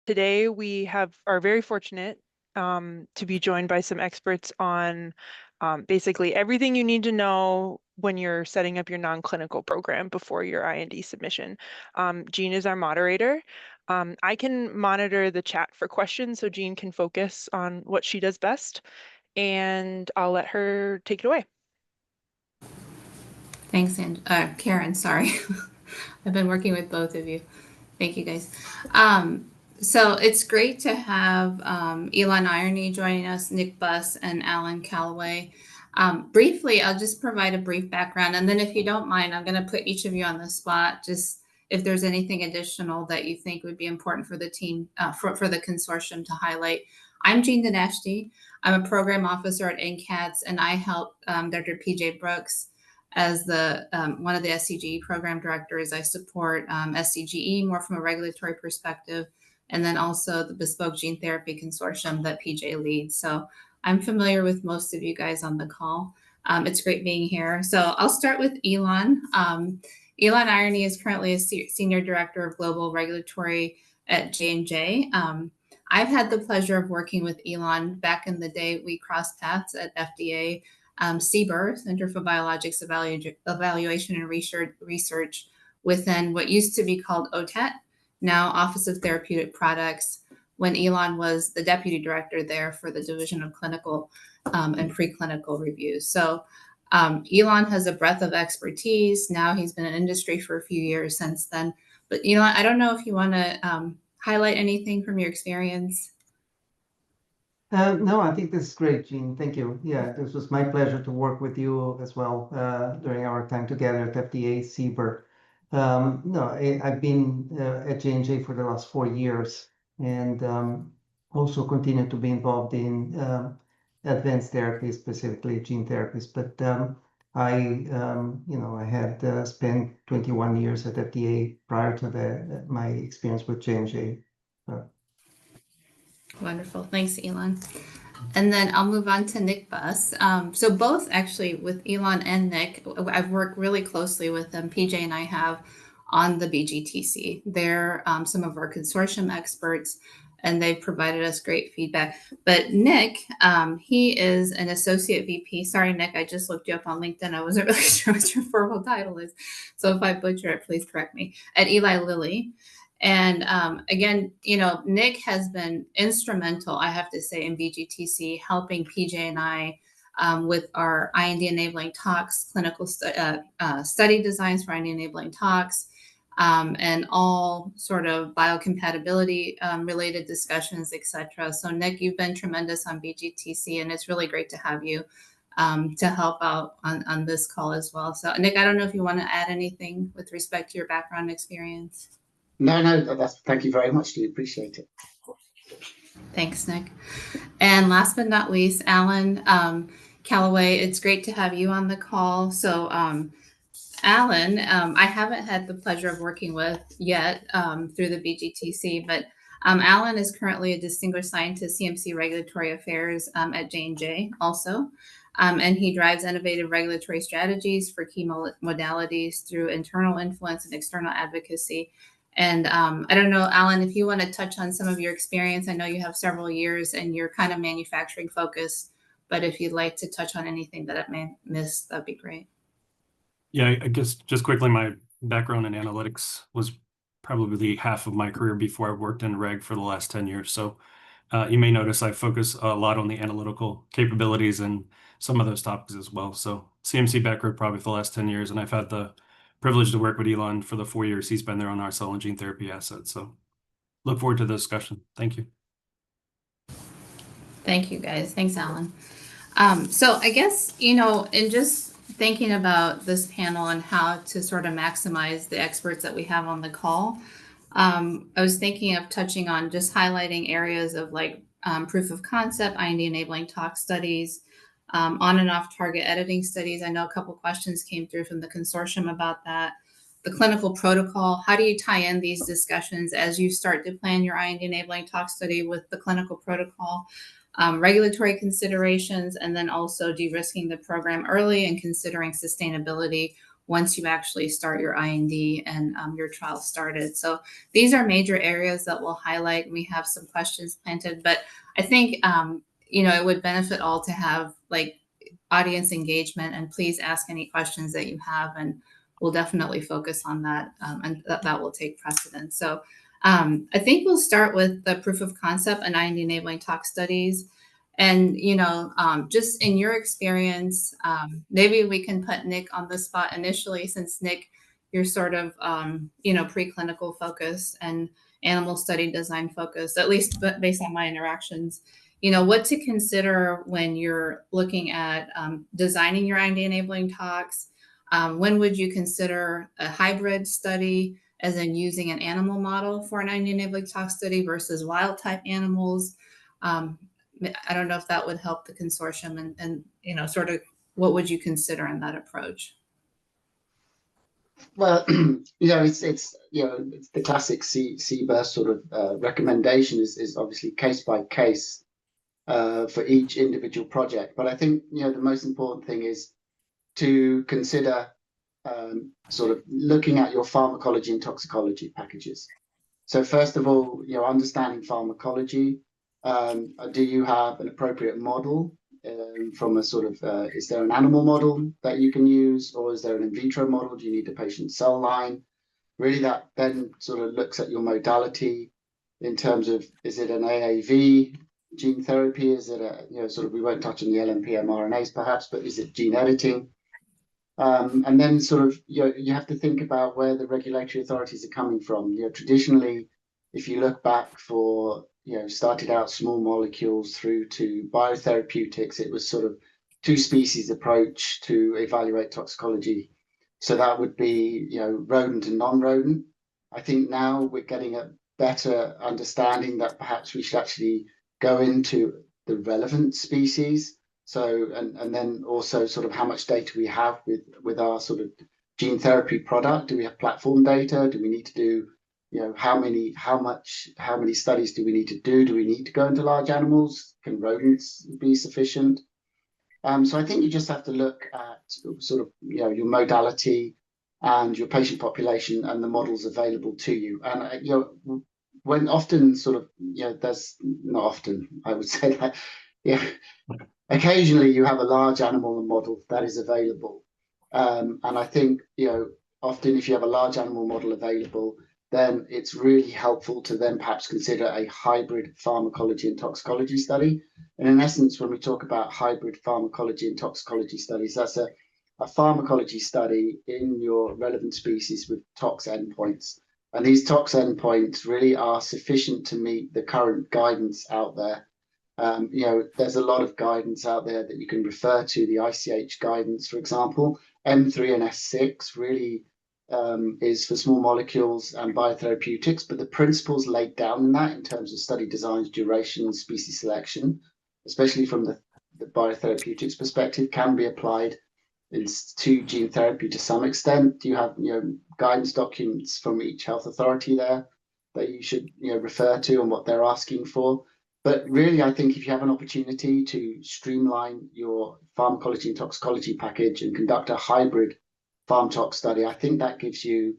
Today we are very fortunate to be joined by some experts on basically everything you need to know when you're setting up your non-clinical program before your IND submission. Jean is our moderator. I can monitor the chat for questions so Jean can focus on what she does best, and I'll let her take it away. Thanks, Karen, sorry. I've been working with both of you. Thank you, guys. So it's great to have Ilan Irony joining us, Nick Buss, and Allen Callaway. Briefly, I'll just provide a brief background, and then if you don't mind, I'm going to put each of you on the spot, just if there's anything additional that you think would be important for the team, for the consortium to highlight. I'm Jean Dinashti. I'm a program officer at NCATS, and I help Dr. PJ Brooks as the one of the SCGE program directors. I support SCGE more from a regulatory perspective, and then also the Bespoke Gene Therapy Consortium that PJ leads. So I'm familiar with most of you guys on the call. It's great being here. So I'll start with Ilan. Ilan Irony is currently a Senior Director of Global Regulatory at J&J. I've had the pleasure of working with Ilan back in the day. We crossed paths at FDA, CBER, Center for Biologics Evaluation and Research, within what used to be called OTAT, now Office of Therapeutic Products, when Ilan was the deputy director there for the Division of Clinical and Preclinical Reviews. So Ilan has a breadth of expertise. Now he's been in industry for a few years since then. But Ilan, I don't know if you want to highlight anything from your experience. No, I think this is great, Jean. Thank you. Yeah, this was my pleasure to work with you as well during our time together at FDA, CBER. No, I've been at J&J for the last 4 years, and also continue to be involved in advanced therapies, specifically gene therapies. But I had spent 21 years at FDA prior to my experience with J&J. Wonderful. Thanks, Ilan. And then I'll move on to Nick Buss. So both actually with Ilan and Nick, I've worked really closely with them. PJ and I have on the BGTC. They're some of our consortium experts, and they've provided us great feedback. But Nick, he is an associate VP. Sorry, Nick, I just looked you up on LinkedIn. I wasn't really sure what your formal title is. So if I butcher it, please correct me. At Eli Lilly. And again, Nick has been instrumental, I have to say, in BGTC, helping PJ and I with our IND-enabling talks, clinical study designs for IND-enabling talks, and all sort of biocompatibility related discussions, et cetera. So Nick, you've been tremendous on BGTC, and it's really great to have you to help out on this call as well. So Nick, I don't know if you want to add anything with respect to your background experience. No, thank you very much. Do appreciate it. Thanks, Nick. And last but not least, Allen Callaway, it's great to have you on the call. So Allen, I haven't had the pleasure of working with yet through the BGTC, but Allen is currently a Distinguished Scientist, CMC Regulatory Affairs at J&J also. And he drives innovative regulatory strategies for key modalities through internal influence and external advocacy. And I don't know, Allen, if you want to touch on some of your experience. I know you have several years and you're kind of manufacturing focused, but if you'd like to touch on anything that I may miss, that'd be great. Yeah, I guess just quickly, my background in analytics was probably half of my career before I worked in reg for the last 10 years. So you may notice I focus a lot on the analytical capabilities and some of those topics as well. So CMC background probably for the last 10 years, and I've had the privilege to work with Ilan for the 4 years he's been there on our cell and gene therapy assets. So look forward to the discussion. Thank you. Thank you, guys. Thanks, Allen. So I guess, in just thinking about this panel and how to sort of maximize the experts that we have on the call, I was thinking of touching on just highlighting areas of like proof of concept, IND enabling tox studies, on and off target editing studies. I know a couple questions came through from the consortium about that. The clinical protocol, how do you tie in these discussions as you start to plan your IND enabling tox study with the clinical protocol, regulatory considerations, and then also de-risking the program early and considering sustainability once you actually start your IND and your trial started. So these are major areas that we'll highlight. We have some questions planted, but I think, it would benefit all to have like audience engagement, and please ask any questions that you have, and we'll definitely focus on that, and that will take precedence. So I think we'll start with the proof of concept and IND enabling tox studies. And, just in your experience, maybe we can put Nick on the spot initially, since Nick, you're sort of, preclinical focused and animal study design focused, at least based on my interactions. What to consider when you're looking at designing your IND enabling tox. When would you consider a hybrid study, as in using an animal model for an IND enabling tox study versus wild type animals? I don't know if that would help the consortium, and sort of what would you consider in that approach? Well, it's the classic CBER sort of recommendation is obviously case by case for each individual project. But I think the most important thing is to consider sort of looking at your pharmacology and toxicology packages. So first of all, understanding pharmacology. Do you have an appropriate model from a sort of, is there an animal model that you can use, or is there an in vitro model? Do you need a patient cell line? Really, that then sort of looks at your modality in terms of, is it an AAV gene therapy? Is it a, sort of, we won't touch on the LNP mRNAs perhaps, but is it gene editing? And then sort of, you have to think about where the regulatory authorities are coming from. Traditionally, if you look back for, started out small molecules through to biotherapeutics, it was sort of two species approach to evaluate toxicology. So that would be, rodent and non-rodent. I think now we're getting a better understanding that perhaps we should actually go into the relevant species. So, and then also sort of how much data we have with our sort of gene therapy product. Do we have platform data? Do we need to do, how many studies do we need to do? Do we need to go into large animals? Can rodents be sufficient? So I think you just have to look at sort of, your modality and your patient population and the models available to you. And, when often sort of, there's not often, I would say that, occasionally you have a large animal model that is available. And I think, often if you have a large animal model available, then it's really helpful to then perhaps consider a hybrid pharmacology and toxicology study. And in essence, when we talk about hybrid pharmacology and toxicology studies, that's a pharmacology study in your relevant species with tox endpoints. And these tox endpoints really are sufficient to meet the current guidance out there. There's a lot of guidance out there that you can refer to, the ICH guidance, for example. M3 and S6 really is for small molecules and biotherapeutics, but the principles laid down in that in terms of study designs, duration, and species selection, especially from the biotherapeutics perspective, can be applied to gene therapy to some extent. You have guidance documents from each health authority there that you should refer to and what they're asking for. But really, I think if you have an opportunity to streamline your pharmacology and toxicology package and conduct a hybrid pharm tox study, I think that gives you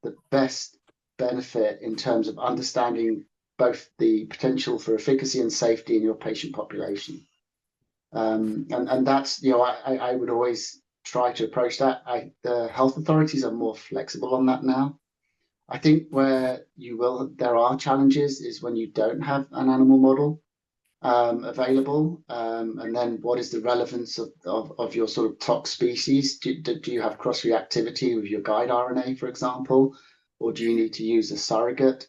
the best benefit in terms of understanding both the potential for efficacy and safety in your patient population. And that's, I would always try to approach that. The health authorities are more flexible on that now. I think where there are challenges is when you don't have an animal model available, and then what is the relevance of your sort of tox species? Do you have cross-reactivity with your guide RNA, for example, or do you need to use a surrogate?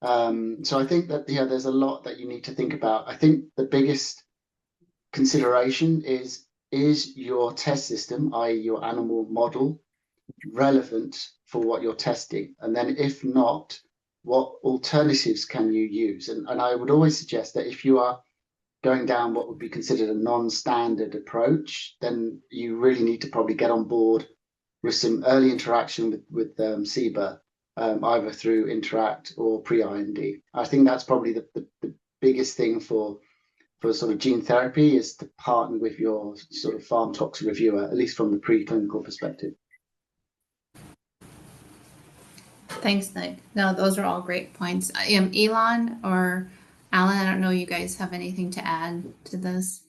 So I think that there's a lot that you need to think about. I think the biggest consideration is your test system, i.e. your animal model, relevant for what you're testing? And then if not, what alternatives can you use? And I would always suggest that if you are going down what would be considered a non-standard approach, then you really need to probably get on board with some early interaction with CBER, either through Interact or pre-IND. I think that's probably the biggest thing for sort of gene therapy, is to partner with your sort of pharm tox reviewer, at least from the preclinical perspective. Thanks, Nick. No, those are all great points. Elon or Alan, I don't know, you guys have anything to add to this?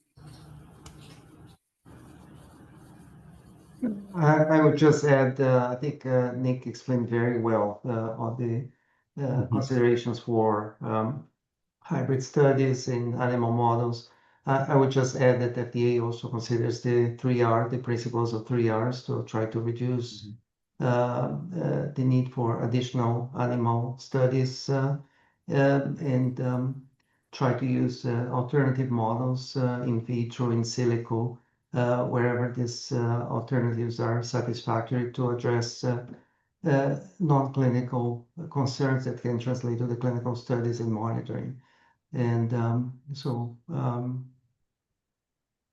I would just add, I think Nick explained very well on the considerations for hybrid studies in animal models. I would just add that FDA also considers the 3R, the principles of 3Rs, to try to reduce the need for additional animal studies and try to use alternative models in vitro, in silico, wherever these alternatives are satisfactory to address non-clinical concerns that can translate to the clinical studies and monitoring. And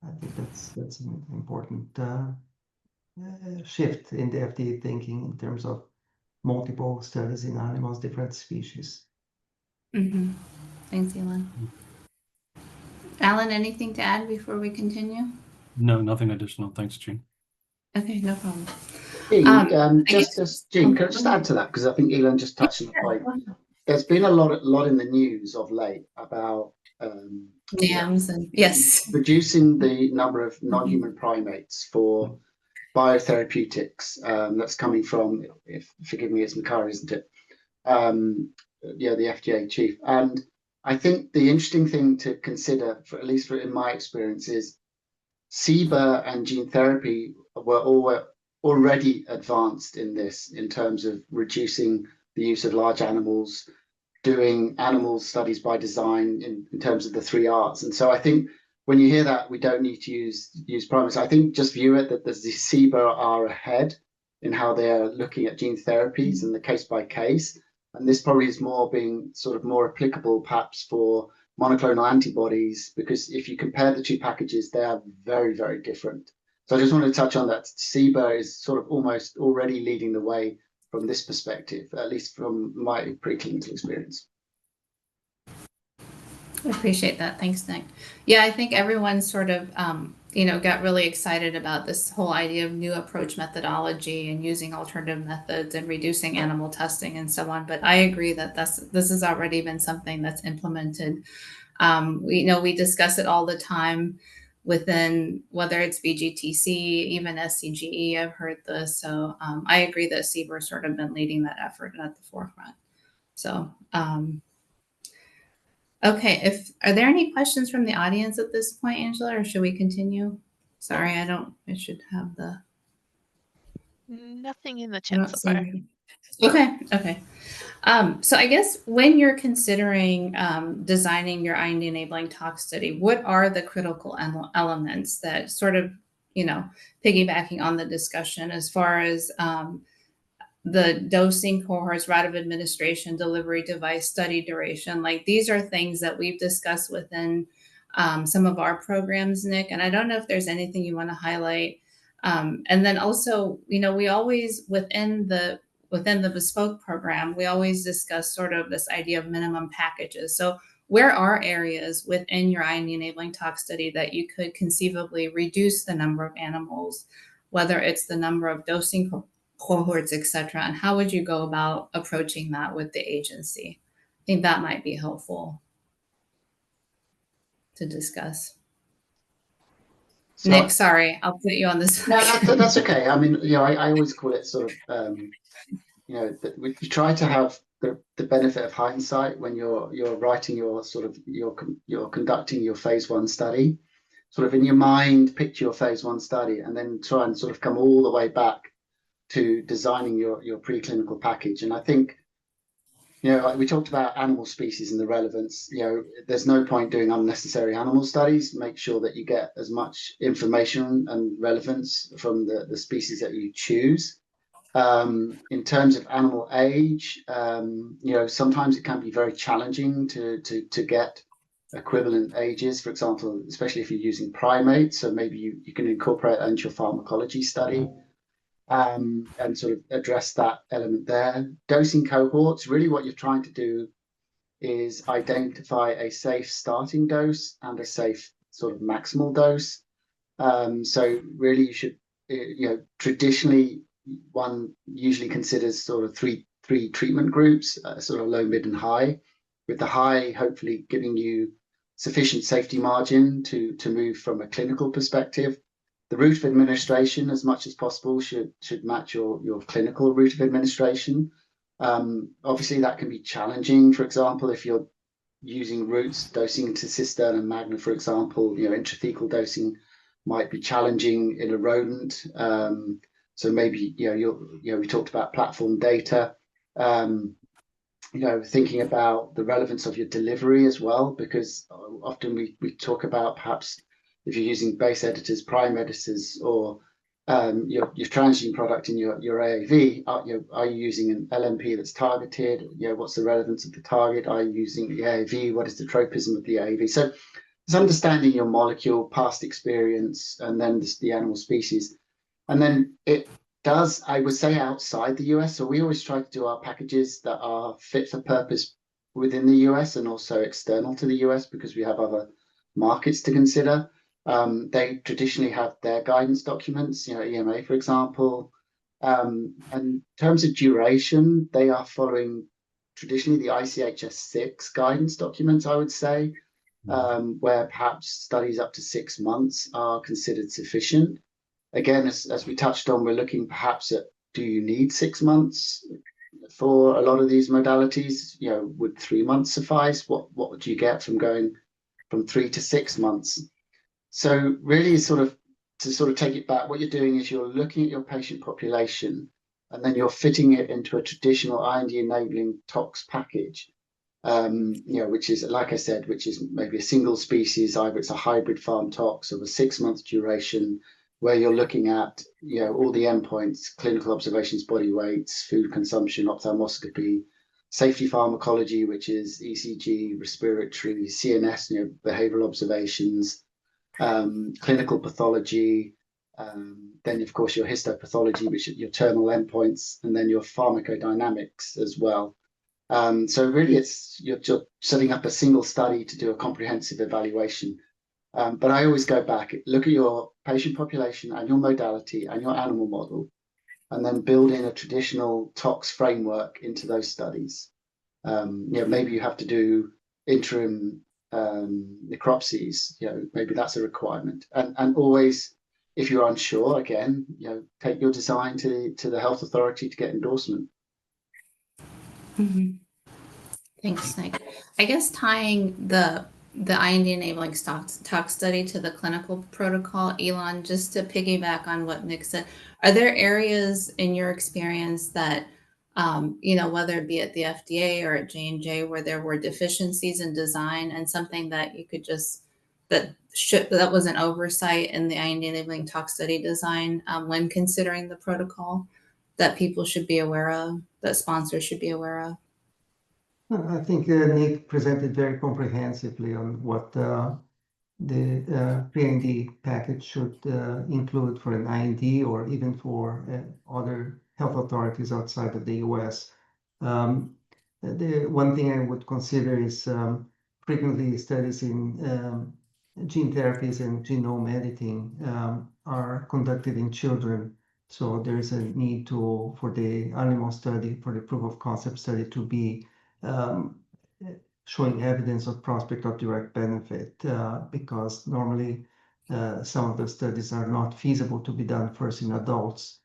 I think that's an important shift in the FDA thinking in terms of multiple studies in animals, different species. Mm-hmm. Thanks, Elon. Alan, anything to add before we continue? No, nothing additional. Thanks, Jean. Okay, no problem. Jean, Jean, can I just add to that? Because I think Elon just touched on the point. There's been a lot in the news of late about NAMs and yes, reducing the number of non-human primates for biotherapeutics that's coming from, forgive me, it's Makari, isn't it? Yeah, the FDA chief. And I think the interesting thing to consider, at least in my experience, is CBER and gene therapy were already advanced in this in terms of reducing the use of large animals, doing animal studies by design in terms of the 3Rs. And so I think when you hear that we don't need to use primates, I think just view it that the CBER are ahead in how they're looking at gene therapies and the case by case. And this probably is being more applicable perhaps for monoclonal antibodies, because if you compare the two packages, they are very, very different. So I just want to touch on that. CBER is almost already leading the way from this perspective, at least from my preclinical experience. I appreciate that. Thanks, Nick. Yeah, I think everyone got really excited about this whole idea of new approach methodology and using alternative methods and reducing animal testing and so on. But I agree that this has already been something that's implemented. We discuss it all the time within, whether it's BGTC, even SCGE, I've heard this. So I agree that CBER's been leading that effort at the forefront. So, okay, are there any questions from the audience at this point, Angela, or should we continue? Sorry, I should have the... Nothing in the chat so far. Okay. So I guess when you're considering designing your IND enabling tox study, what are the critical elements that piggybacking on the discussion as far as the dosing cohorts, route of administration, delivery device, study duration? Like, these are things that we've discussed within some of our programs, Nick, and I don't know if there's anything you want to highlight. And then also, we always, within the bespoke program, we always discuss this idea of minimum packages. So where are areas within your IND enabling tox study that you could conceivably reduce the number of animals, whether it's the number of dosing cohorts, et cetera, and how would you go about approaching that with the agency? I think that might be helpful to discuss. So, Nick, sorry, I'll put you on this. No, that's okay. I mean, I always call it that we try to have the benefit of hindsight when you're writing you're conducting your phase 1 study. In your mind, picture your phase 1 study, and then try and come all the way back to designing your preclinical package. And I think, we talked about animal species and the relevance. There's no point doing unnecessary animal studies. Make sure that you get as much information and relevance from the species that you choose. In terms of animal age, sometimes it can be very challenging to get equivalent ages, for example, especially if you're using primates. So maybe you can incorporate that into your pharmacology study. And address that element there. Dosing cohorts, really what you're trying to do is identify a safe starting dose and a safe maximal dose. So really you should, traditionally one usually considers 3 three treatment groups, sort of low, mid, and high, with the high hopefully giving you sufficient safety margin to move from a clinical perspective. The route of administration, as much as possible, should match your clinical route of administration. Obviously, that can be challenging. For example, if you're using routes dosing into cisterna magna, for example, intrathecal dosing might be challenging in a rodent. So maybe we talked about platform data. Thinking about the relevance of your delivery as well, because often we talk about perhaps if you're using base editors, prime editors, or your transgene product in your AAV, are you using an LNP that's targeted? What's the relevance of the target? Are you using the AAV? What is the tropism of the AAV? So it's understanding your molecule, past experience, and then the animal species. And then it does, I would say, outside the US. So we always try to do our packages that are fit for purpose within the US and also external to the US, because we have other markets to consider. They traditionally have their guidance documents, EMA, for example. And in terms of duration, they are following traditionally the ICHS6 guidance documents, I would say, where perhaps studies up to 6 months are considered sufficient. Again, as we touched on, we're looking perhaps at, do you need 6 months for a lot of these modalities? Would 3 months suffice? What would you get from going from 3 to 6 months? So really to take it back, what you're doing is you're looking at your patient population, and then you're fitting it into a traditional IND enabling tox package, which is, like I said, which is maybe a single species, either it's a hybrid farm tox of a 6-month duration, where you're looking at all the endpoints, clinical observations, body weights, food consumption, ophthalmoscopy, safety pharmacology, which is ECG, respiratory, CNS, behavioral observations, clinical pathology, then of course your histopathology, which are your terminal endpoints, and then your pharmacodynamics as well. So really you're setting up a single study to do a comprehensive evaluation. But I always go back, look at your patient population and your modality and your animal model, and then build in a traditional tox framework into those studies. Maybe you have to do interim necropsies, maybe that's a requirement. And always, if you're unsure, again, take your design to the health authority to get endorsement. Mm-hmm. Thanks, Nick. I guess tying the IND enabling tox study to the clinical protocol, Ilan, just to piggyback on what Nick said, are there areas in your experience that, whether it be at the FDA or at J&J, where there were deficiencies in design and something that you could that was an oversight in the IND enabling tox study design when considering the protocol that people should be aware of, that sponsors should be aware of? I think Nick presented very comprehensively on what the pre-IND package should include for an IND or even for other health authorities outside of the US. The one thing I would consider is frequently studies in gene therapies and genome editing are conducted in children. So there is a need for the animal study, for the proof of concept study to be showing evidence of prospect of direct benefit, because normally some of the studies are not feasible to be done first in adults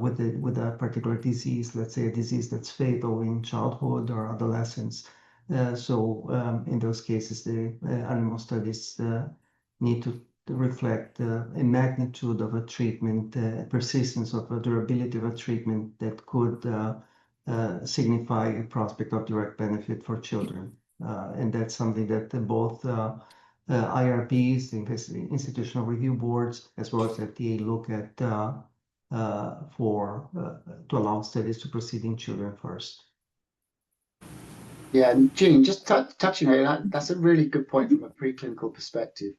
with a particular disease, let's say a disease that's fatal in childhood or adolescence. So in those cases, the animal studies need to reflect a magnitude of a treatment, persistence of a durability of a treatment that could signify a prospect of direct benefit for children. And that's something that both IRBs, the institutional review boards, as well as FDA look at to allow studies to proceed in children first. Yeah, and Jean, just touching on that, that's a really good point from a preclinical perspective.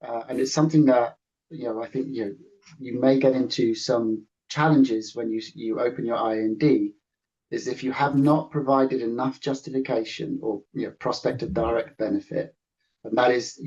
And it's something that, I think, you may get into some challenges when you open your IND, is if you have not provided enough justification or prospect of direct benefit, and that is,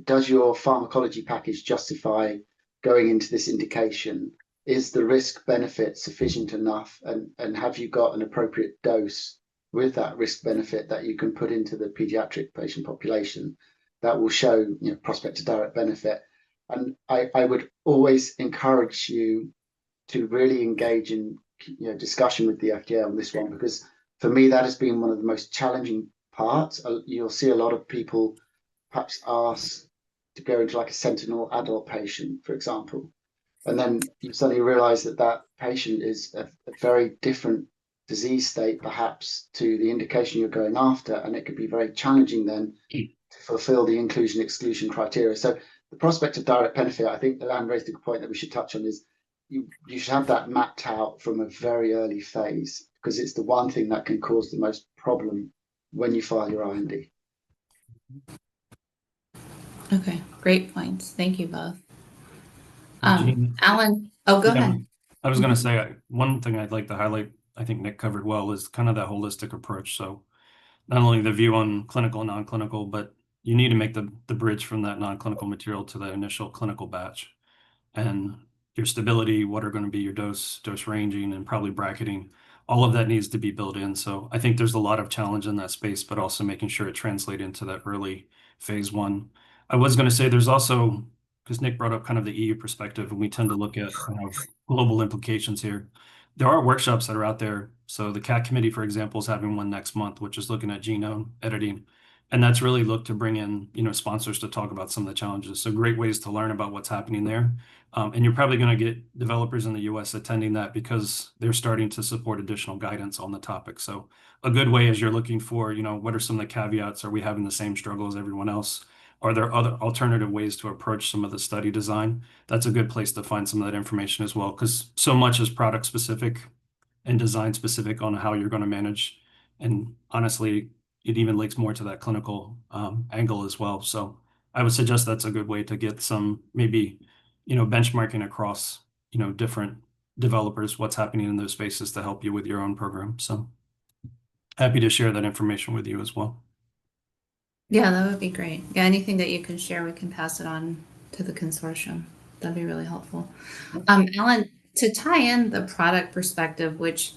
does your pharmacology package justify going into this indication? is the risk benefit sufficient enough, and have you got an appropriate dose with that risk benefit that you can put into the pediatric patient population that will show, you know, prospect of direct benefit. And I would always encourage you to really engage in, you know, discussion with the FDA on this one, because for me that has been one of the most challenging parts. You'll see a lot of people perhaps ask to go into like a sentinel adult patient, for example, and then you suddenly realize that that patient is a very different disease state perhaps to the indication you're going after, and it could be very challenging then to fulfill the inclusion exclusion criteria. So the prospect of direct benefit, I think Ilan raised a good point that we should touch on, is you should have that mapped out from a very early phase, because it's the one thing that can cause the most problem when you file your IND. Okay, great points. Thank you both. Jean, Alan, oh, go yeah, ahead. I was going to say one thing I'd like to highlight, I think Nick covered well, is kind of that holistic approach. So not only the view on clinical and non-clinical, but you need to make the bridge from that non-clinical material to the initial clinical batch. And your stability, what are going to be your dose ranging, and probably bracketing, all of that needs to be built in. So I think there's a lot of challenge in that space, but also making sure it translates into that early phase 1. I was going to say there's also, because Nick brought up kind of the EU perspective, and we tend to look at kind of global implications here. There are workshops that are out there. So the CAT committee, for example, is having one next month, which is looking at genome editing. And that's really looked to bring in, you know, sponsors to talk about some of the challenges. So great ways to learn about what's happening there. And you're probably going to get developers in the US attending that because they're starting to support additional guidance on the topic. So a good way is you're looking for, you know, what are some of the caveats? Are we having the same struggle as everyone else? Are there other alternative ways to approach some of the study design? That's a good place to find some of that information as well, because so much is product specific and design specific on how you're going to manage. And honestly, it even links more to that clinical angle as well. So I would suggest that's a good way to get some maybe, you know, benchmarking across, you know, different developers, what's happening in those spaces to help you with your own program. So happy to share that information with you as well. Yeah, that would be great. Yeah, anything that you can share, we can pass it on to the consortium. That'd be really helpful. Alan, to tie in the product perspective, which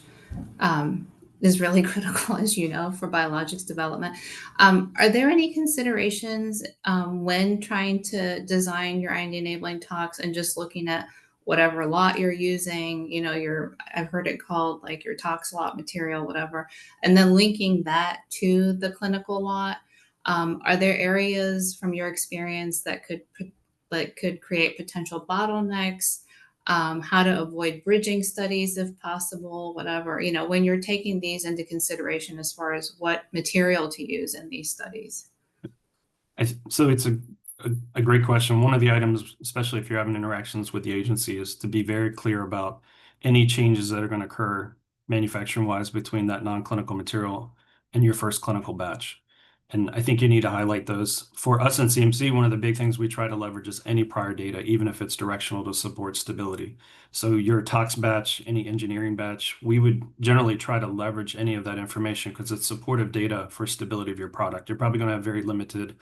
is really critical, as you know, for biologics development, are there any considerations when trying to design your IND enabling tox and just looking at whatever lot you're using, you know, I've heard it called like your tox lot material, whatever, and then linking that to the clinical lot? Are there areas from your experience that could create potential bottlenecks? How to avoid bridging studies if possible, whatever, you know, when you're taking these into consideration as far as what material to use in these studies? So it's a great question. One of the items, especially if you're having interactions with the agency, is to be very clear about any changes that are going to occur manufacturing wise between that non-clinical material and your first clinical batch. And I think you need to highlight those. For us in CMC, one of the big things we try to leverage is any prior data, even if it's directional, to support stability. So your tox batch, any engineering batch, we would generally try to leverage any of that information because it's supportive data for stability of your product. You're probably going to have very limited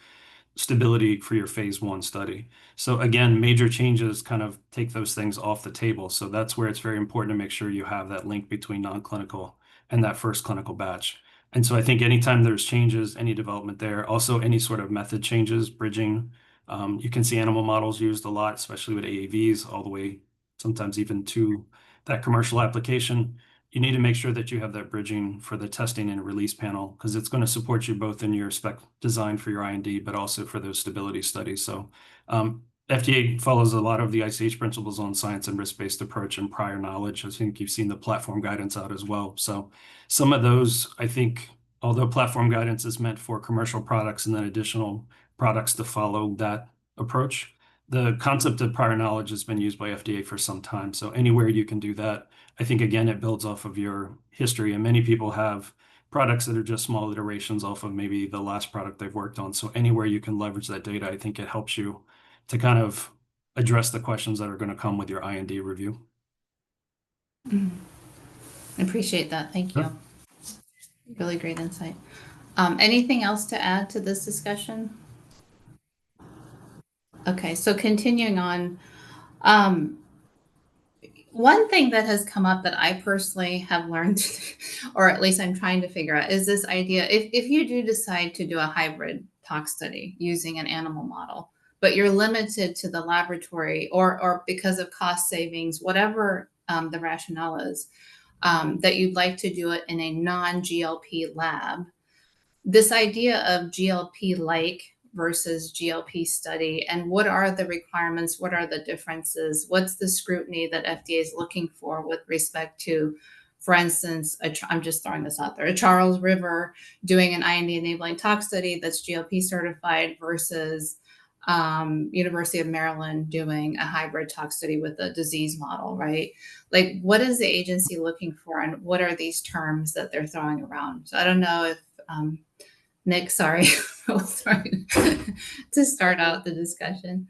stability for your phase 1 study. So again, major changes kind of take those things off the table. So that's where it's very important to make sure you have that link between non-clinical and that first clinical batch. And so I think anytime there's changes, any development there, also any sort of method changes, bridging, you can see animal models used a lot, especially with AAVs, all the way sometimes even to that commercial application. You need to make sure that you have that bridging for the testing and release panel, because it's going to support you both in your spec design for your IND, but also for those stability studies. So FDA follows a lot of the ICH principles on science and risk-based approach and prior knowledge. I think you've seen the platform guidance out as well. So some of those, I think, although platform guidance is meant for commercial products and then additional products to follow that approach, the concept of prior knowledge has been used by FDA for some time. So anywhere you can do that, I think, again, it builds off of your history. And many people have products that are just small iterations off of maybe the last product they've worked on. So anywhere you can leverage that data, I think it helps you to kind of address the questions that are going to come with your IND review. I appreciate that. Thank you. Sure. Really great insight. Anything else to add to this discussion? Okay, so continuing on, One thing that has come up that I personally have learned, or at least I'm trying to figure out, is this idea, if you do decide to do a hybrid tox study using an animal model, but you're limited to the laboratory or because of cost savings, whatever the rationale is, that you'd like to do it in a non-GLP lab, this idea of GLP-like versus GLP study, and what are the requirements, what are the differences, what's the scrutiny that FDA is looking for with respect to, for instance, I'm just throwing this out there, a Charles River doing an IND-enabling tox study that's GLP certified versus University of Maryland doing a hybrid tox study with a disease model, right? Like, what is the agency looking for, and what are these terms that they're throwing around? So I don't know if Nick, sorry, sorry to start out the discussion.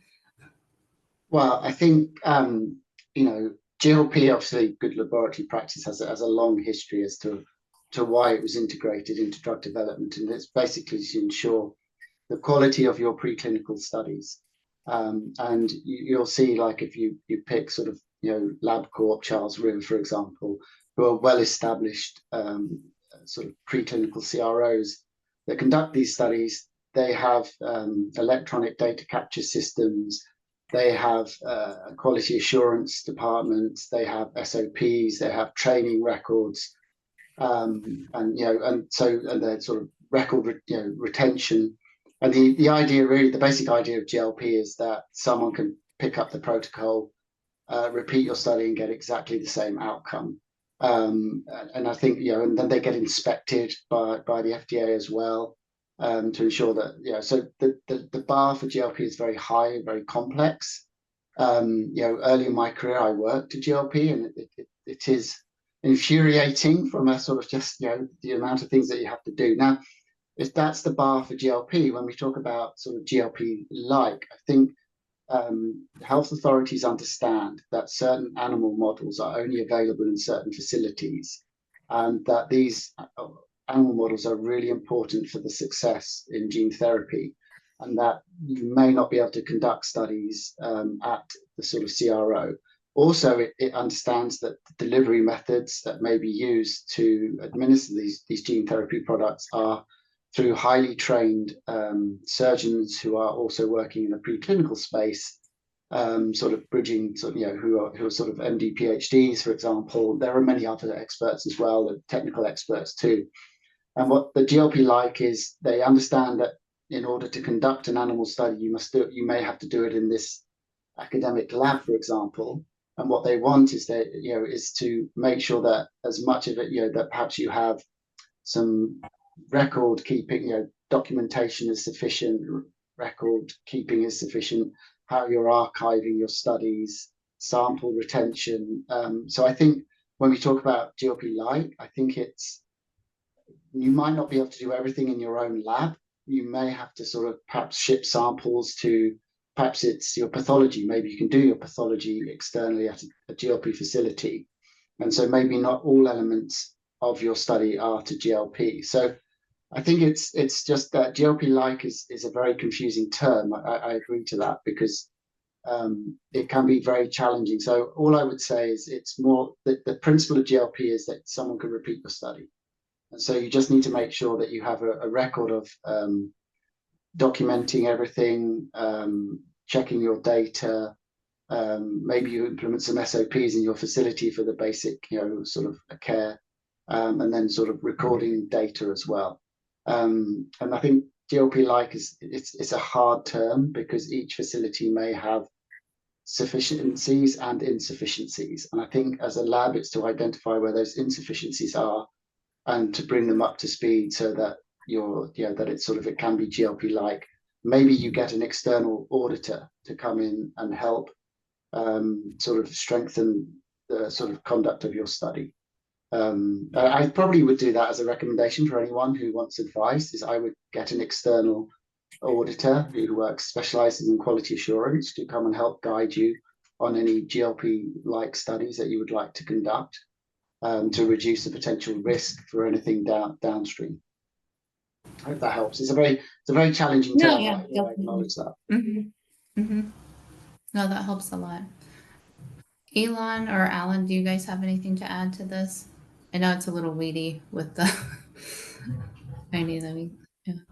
Well, I think GLP, obviously good laboratory practice, has a long history as to why it was integrated into drug development, and it's basically to ensure the quality of your preclinical studies. And you'll see, like, if you pick sort of LabCorp, Charles River, for example, who are well-established sort of preclinical CROs that conduct these studies, they have electronic data capture systems, they have a quality assurance department, they have SOPs, they have training records, and they're sort of record retention. And the idea, really, the basic idea of GLP is that someone can pick up the protocol, repeat your study, and get exactly the same outcome. And I think, and then they get inspected by the FDA as well, to ensure that, so the bar for GLP is very high and very complex. Early in my career, I worked at GLP, and it is infuriating from a sort of just, the amount of things that you have to do. Now, if that's the bar for GLP, when we talk about sort of GLP-like, I think health authorities understand that certain animal models are only available in certain facilities, and that these animal models are really important for the success in gene therapy, and that you may not be able to conduct studies at the sort of CRO. Also, it understands that the delivery methods that may be used to administer these gene therapy products are through highly trained surgeons who are also working in the preclinical space, sort of bridging, who are sort of MD PhDs, for example. There are many other experts as well, technical experts too. And what the GLP like is, they understand that in order to conduct an animal study, you may have to do it in this academic lab, for example. And what they want is that, is to make sure that as much of it, that perhaps you have some record keeping, documentation is sufficient, record keeping is sufficient, how you're archiving your studies, sample retention. So I think when we talk about GLP-like, I think you might not be able to do everything in your own lab. You may have to sort of perhaps ship samples to, perhaps it's your pathology. Maybe you can do your pathology externally at a GLP facility. And so maybe not all elements of your study are to GLP. So I think it's just that GLP-like is a very confusing term. I agree to that, because it can be very challenging. So all I would say is it's more the principle of GLP is that someone can repeat your study. And so you just need to make sure that you have a record of documenting everything, checking your data. Maybe you implement some SOPs in your facility for the basic, sort of care, and then sort of recording data as well. And I think GLP-like it's a hard term, because each facility may have sufficiencies and insufficiencies. And I think as a lab, it's to identify where those insufficiencies are and to bring them up to speed, so that that it's sort of, it can be GLP-like. Maybe you get an external auditor to come in and help sort of strengthen the sort of conduct of your study. I probably would do that as a recommendation for anyone who wants advice, is I would get an external auditor who specializes in quality assurance to come and help guide you on any GLP-like studies that you would like to conduct, to reduce the potential risk for anything downstream. I hope that helps. It's a very challenging term. Yeah, I acknowledge that. Mm-hmm. Mm-hmm. No, that helps a lot. Elon or Alan, do you guys have anything to add to this? I know it's a little weedy with the I need I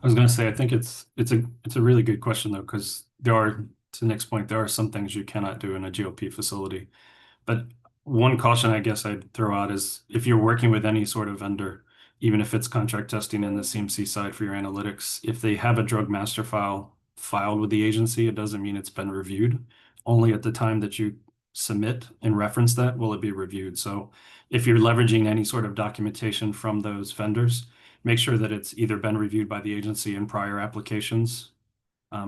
was going to say, I think it's a really good question though, because there are, to the next point, there are some things you cannot do in a GLP facility. But one caution I guess I'd throw out is if you're working with any sort of vendor, even if it's contract testing in the CMC side for your analytics, if they have a drug master file filed with the agency, it doesn't mean it's been reviewed. Only at the time that you submit and reference that will it be reviewed. So if you're leveraging any sort of documentation from those vendors, make sure that it's either been reviewed by the agency in prior applications,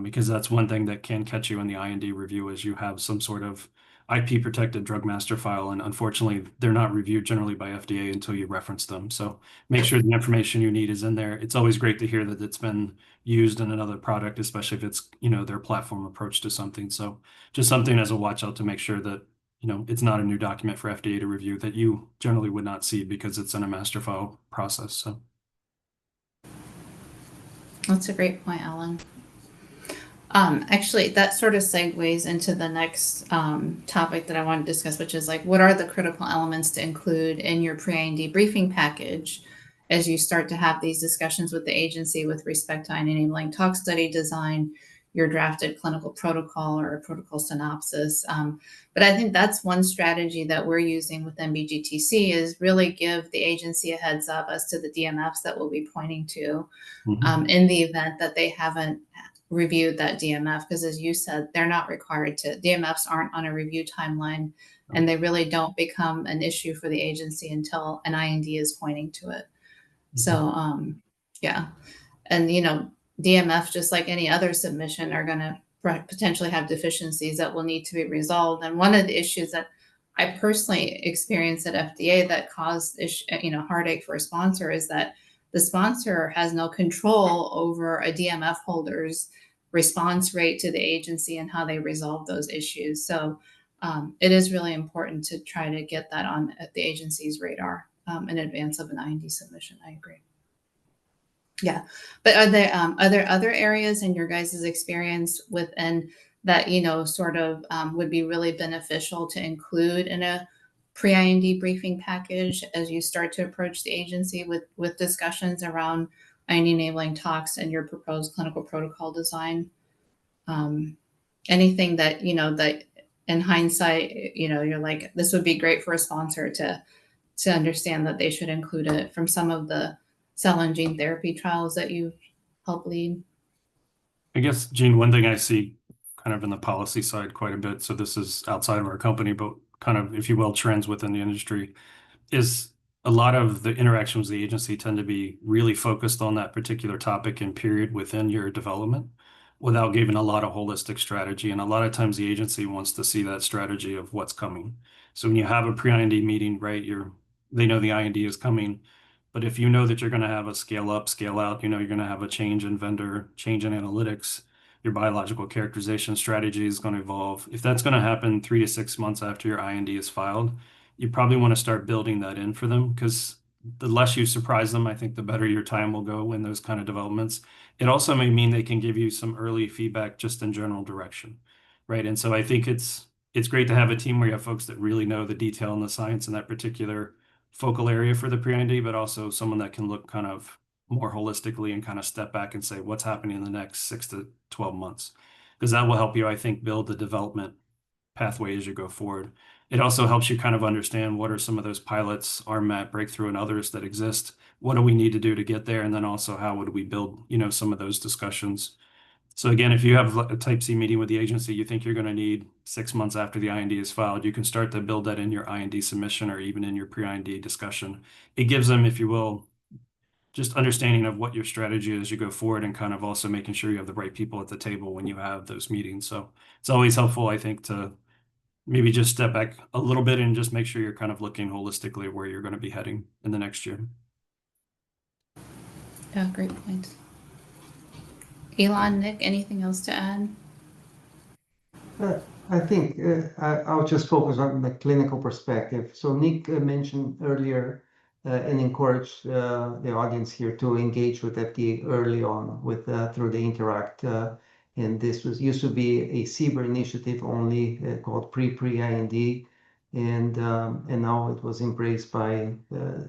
because that's one thing that can catch you in the IND review is you have some sort of IP protected drug master file, and unfortunately, they're not reviewed generally by FDA until you reference them. So make sure the information you need is in there. It's always great to hear that it's been used in another product, especially if it's, their platform approach to something. So just something as a watch out to make sure that, it's not a new document for FDA to review that you generally would not see because it's in a master file process. So That's a great point, Alan. Actually, that sort of segues into the next topic that I want to discuss, which is like, what are the critical elements to include in your pre-IND briefing package as you start to have these discussions with the agency with respect to enabling tox study design, your drafted clinical protocol or protocol synopsis. But I think that's one strategy that we're using with MBGTC is really give the agency a heads up as to the DMFs that we'll be pointing to in the event that they haven't reviewed that DMF, because as you said, they're not required to. DMFs aren't on a review timeline, and they really don't become an issue for the agency until an IND is pointing to it. So yeah, and DMF, just like any other submission, are going to potentially have deficiencies that will need to be resolved. And one of the issues that I personally experienced at FDA that caused heartache for a sponsor is that the sponsor has no control over a DMF holder's response rate to the agency and how they resolve those issues. So it is really important to try to get that on at the agency's radar in advance of an IND submission. I agree. Yeah, but are there other areas in your guys' experience within that sort of would be really beneficial to include in a pre-IND briefing package as you start to approach the agency with discussions around IND enabling talks and your proposed clinical protocol design? Anything that that in hindsight you're like, this would be great for a sponsor to understand that they should include it from some of the cell and gene therapy trials that you help lead? I guess, Gene, one thing I see kind of in the policy side quite a bit, so this is outside of our company, but kind of, if you will, trends within the industry, is a lot of the interactions with the agency tend to be really focused on that particular topic and period within your development without giving a lot of holistic strategy. And a lot of times the agency wants to see that strategy of what's coming. So when you have a pre-IND meeting, right, they know the IND is coming. But if you know that you're going to have a scale up, scale out, you're going to have a change in vendor, change in analytics, your biological characterization strategy is going to evolve. If that's going to happen 3 to 6 months after your IND is filed, you probably want to start building that in for them, because the less you surprise them, I think the better your time will go in those kind of developments. It also may mean they can give you some early feedback just in general direction, right? And so I think it's great to have a team where you have folks that really know the detail and the science in that particular focal area for the pre-IND, but also someone that can look kind of more holistically and kind of step back and say what's happening in the next 6 to 12 months, because that will help you, I think, build the development pathway as you go forward. It also helps you kind of understand what are some of those pilots, RMAT, Breakthrough, and others that exist. What do we need to do to get there? And then also how would we build, some of those discussions. So again, if you have a type C meeting with the agency, you think you're going to need 6 months after the IND is filed, you can start to build that in your IND submission or even in your pre-IND discussion. It gives them, if you will, just understanding of what your strategy is as you go forward, and kind of also making sure you have the right people at the table when you have those meetings. So it's always helpful, I think, to maybe just step back a little bit and just make sure you're kind of looking holistically where you're going to be heading in the next year. Yeah, great point. Ilan, Nick, anything else to add? I think I'll just focus on the clinical perspective. So Nick mentioned earlier and encouraged the audience here to engage with FDA early on through the Interact. And this used to be a CBER initiative only called pre-IND. and now it was embraced by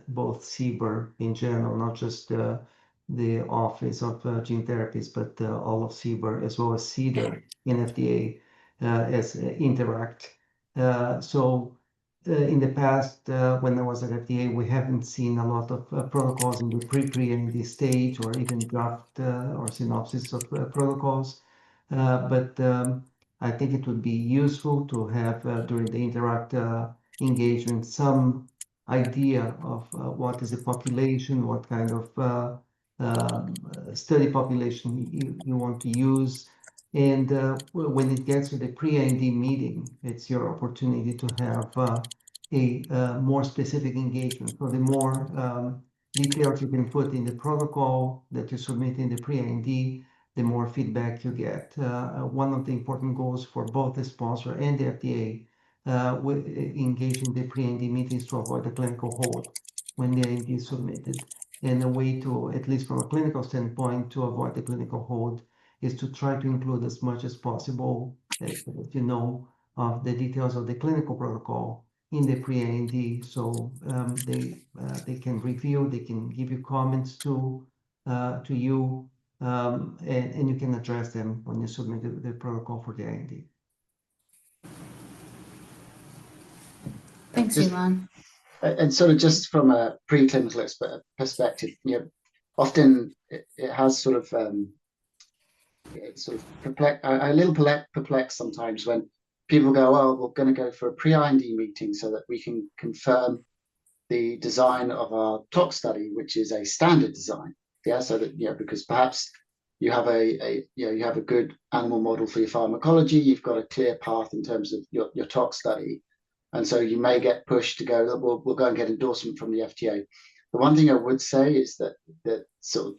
both CBER in general, not just the Office of Gene Therapies, but all of CBER, as well as CDER in FDA as Interact. In the past, when I was at FDA, we haven't seen a lot of protocols in the pre-IND stage, or even draft or synopsis of protocols. But I think it would be useful to have during the Interact engagement some idea of what is the population, what kind of study population you want to use. And when it gets to the pre-IND meeting, it's your opportunity to have a more specific engagement. So the more details you can put in the protocol that you submit in the pre-IND, the more feedback you get. One of the important goals for both the sponsor and the FDA with engaging the pre-IND meetings to avoid the clinical hold when the IND is submitted. And a way to, at least from a clinical standpoint, to avoid the clinical hold is to try to include as much as possible that you know of the details of the clinical protocol in the pre-IND, so they can review, they can give you comments to you, and you can address them when you submit the protocol for the IND. Thanks, Just- Ilan. And sort of just from a preclinical perspective, often it has sort of a little perplexed sometimes when people go, "Oh, we're going to go for a pre-IND meeting so that we can confirm the design of our tox study, which is a standard design." Yeah, so that because perhaps you have you have a good animal model for your pharmacology, you've got a clear path in terms of your tox study, and so you may get pushed to go, we'll go and get endorsement from the FDA. The one thing I would say is that sort of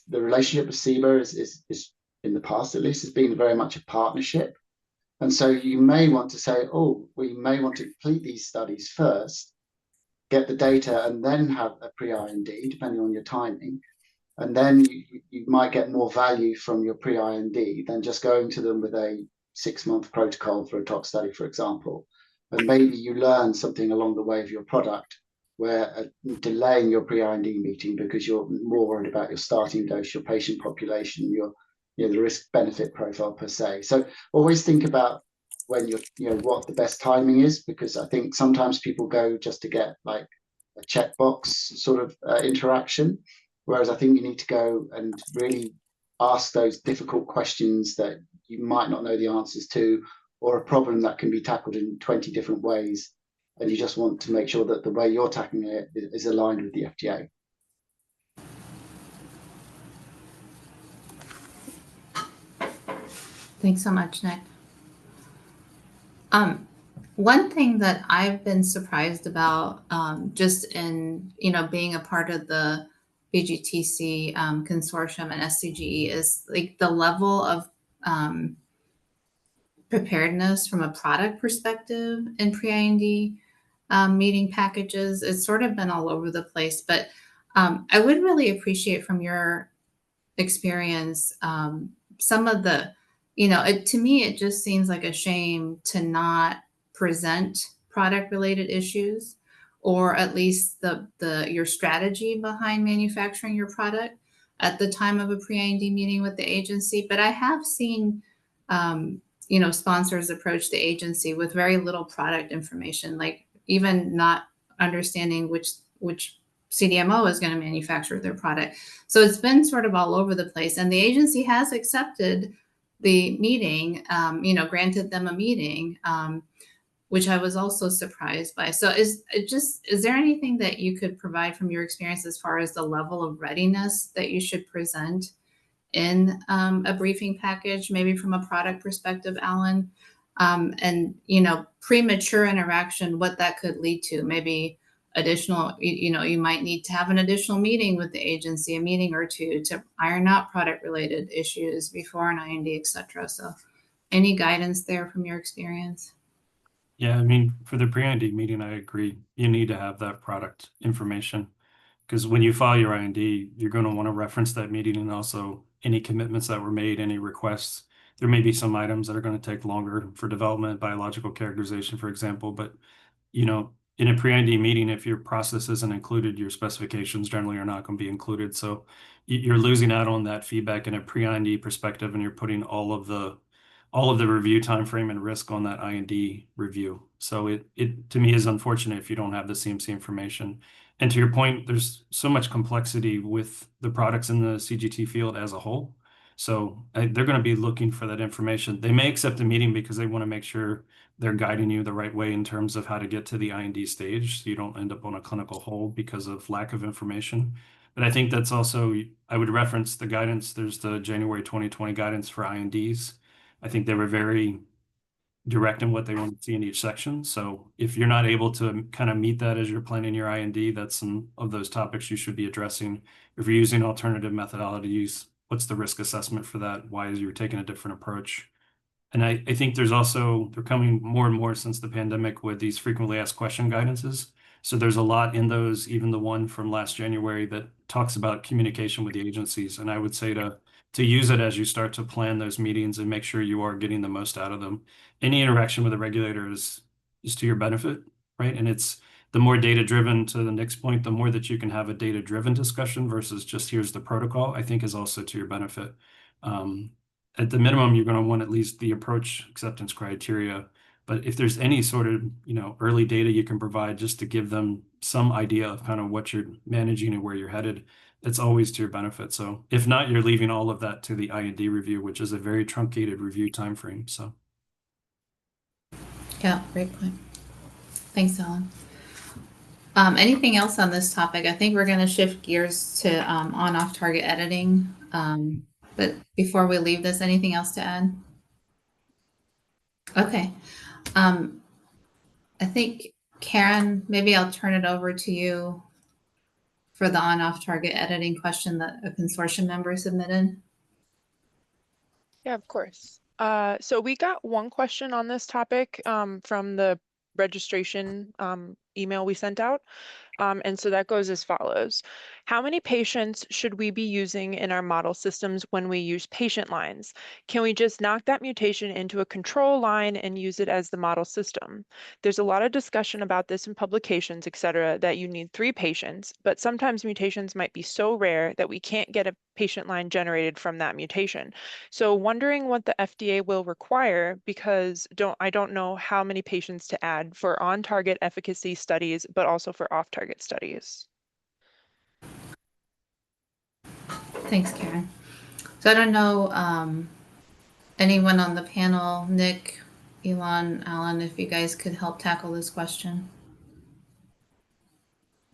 the relationship with CBER is in the past at least has been very much a partnership, and so you may want to say, oh, we may want to complete these studies first, get the data, and then have a pre-IND depending on your timing. And then you might get more value from your pre-IND than just going to them with a 6-month protocol for a tox study, for example. And maybe you learn something along the way of your product where delaying your pre-IND meeting because you're more worried about your starting dose, your patient population, the risk-benefit profile per se. So always think about when what the best timing is, because I think sometimes people go just to get like a checkbox sort of interaction. Whereas I think you need to go and really ask those difficult questions that you might not know the answers to, or a problem that can be tackled in 20 different ways. And you just want to make sure that the way you're tackling it is aligned with the FDA. Thanks so much, Nick. One thing that I've been surprised about, just in being a part of the BGTC consortium and SCGE, is like the level of preparedness from a product perspective in pre-IND meeting packages. It's sort of been all over the place, but I would really appreciate from your experience some of the, to me, it just seems like a shame to not present product related issues, or at least your strategy behind manufacturing your product at the time of a pre-IND meeting with the agency. But I have seen, sponsors approach the agency with very little product information, like even not understanding which CDMO is going to manufacture their product. So it's been sort of all over the place, and the agency has accepted the meeting, granted them a meeting, which I was also surprised by. So is there anything that you could provide from your experience as far as the level of readiness that you should present in a briefing package, maybe from a product perspective, Alan? And premature interaction, what that could lead to, maybe additional, you might need to have an additional meeting with the agency, a meeting or two, to iron out product related issues before an IND, et cetera. So any guidance there from your experience? Yeah, I mean, for the pre-IND meeting, I agree. You need to have that product information, because when you file your IND, you're going to want to reference that meeting, and also any commitments that were made, any requests. There may be some items that are going to take longer for development, biological characterization, for example, but you know, in a pre-IND meeting, if your process isn't included, your specifications generally are not going to be included. So you're losing out on that feedback in a pre-IND perspective, and you're putting all of the review time frame and risk on that IND review. So it to me is unfortunate if you don't have the CMC information. And to your point, there's so much complexity with the products in the CGT field as a whole. So they're going to be looking for that information. They may accept a meeting because they want to make sure they're guiding you the right way in terms of how to get to the IND stage, so you don't end up on a clinical hold because of lack of information. But I think that's also, I would reference the guidance. There's the January 2020 guidance for INDs. I think they were very direct in what they want to see in each section. So if you're not able to kind of meet that as you're planning your IND, that's some of those topics you should be addressing. If you're using alternative methodologies, what's the risk assessment for that? Why is you taking a different approach? And I think they're coming more and more since the pandemic with these frequently asked question guidances. So there's a lot in those, even the one from last January that talks about communication with the agencies. And I would say to use it as you start to plan those meetings and make sure you are getting the most out of them. Any interaction with a regulator is to your benefit, right? And it's the more data driven, to the next point, the more that you can have a data driven discussion versus just here's the protocol, I think is also to your benefit. At the minimum, you're going to want at least the approach acceptance criteria. But if there's any sort of, early data you can provide just to give them some idea of kind of what you're managing and where you're headed, it's always to your benefit. So if not, you're leaving all of that to the IND review, which is a very truncated review timeframe. So. Yeah, great point. Thanks, Alan. Anything else on this topic? I think we're going to shift gears to on-off target editing. But before we leave this, anything else to add? Okay. I think, Karen, maybe I'll turn it over to you for the on-off target editing question that a consortium member submitted. Yeah, of course. So we got one question on this topic from the registration email we sent out. And so that goes as follows. How many patients should we be using in our model systems when we use patient lines? Can we just knock that mutation into a control line and use it as the model system? There's a lot of discussion about this in publications, et cetera, that you need 3 patients, but sometimes mutations might be so rare that we can't get a patient line generated from that mutation. So wondering what the FDA will require, because I don't know how many patients to add for on-target efficacy studies, but also for off-target studies. Thanks, Karen. So I don't know, anyone on the panel, Nick, Ilan, Alan, if you guys could help tackle this question.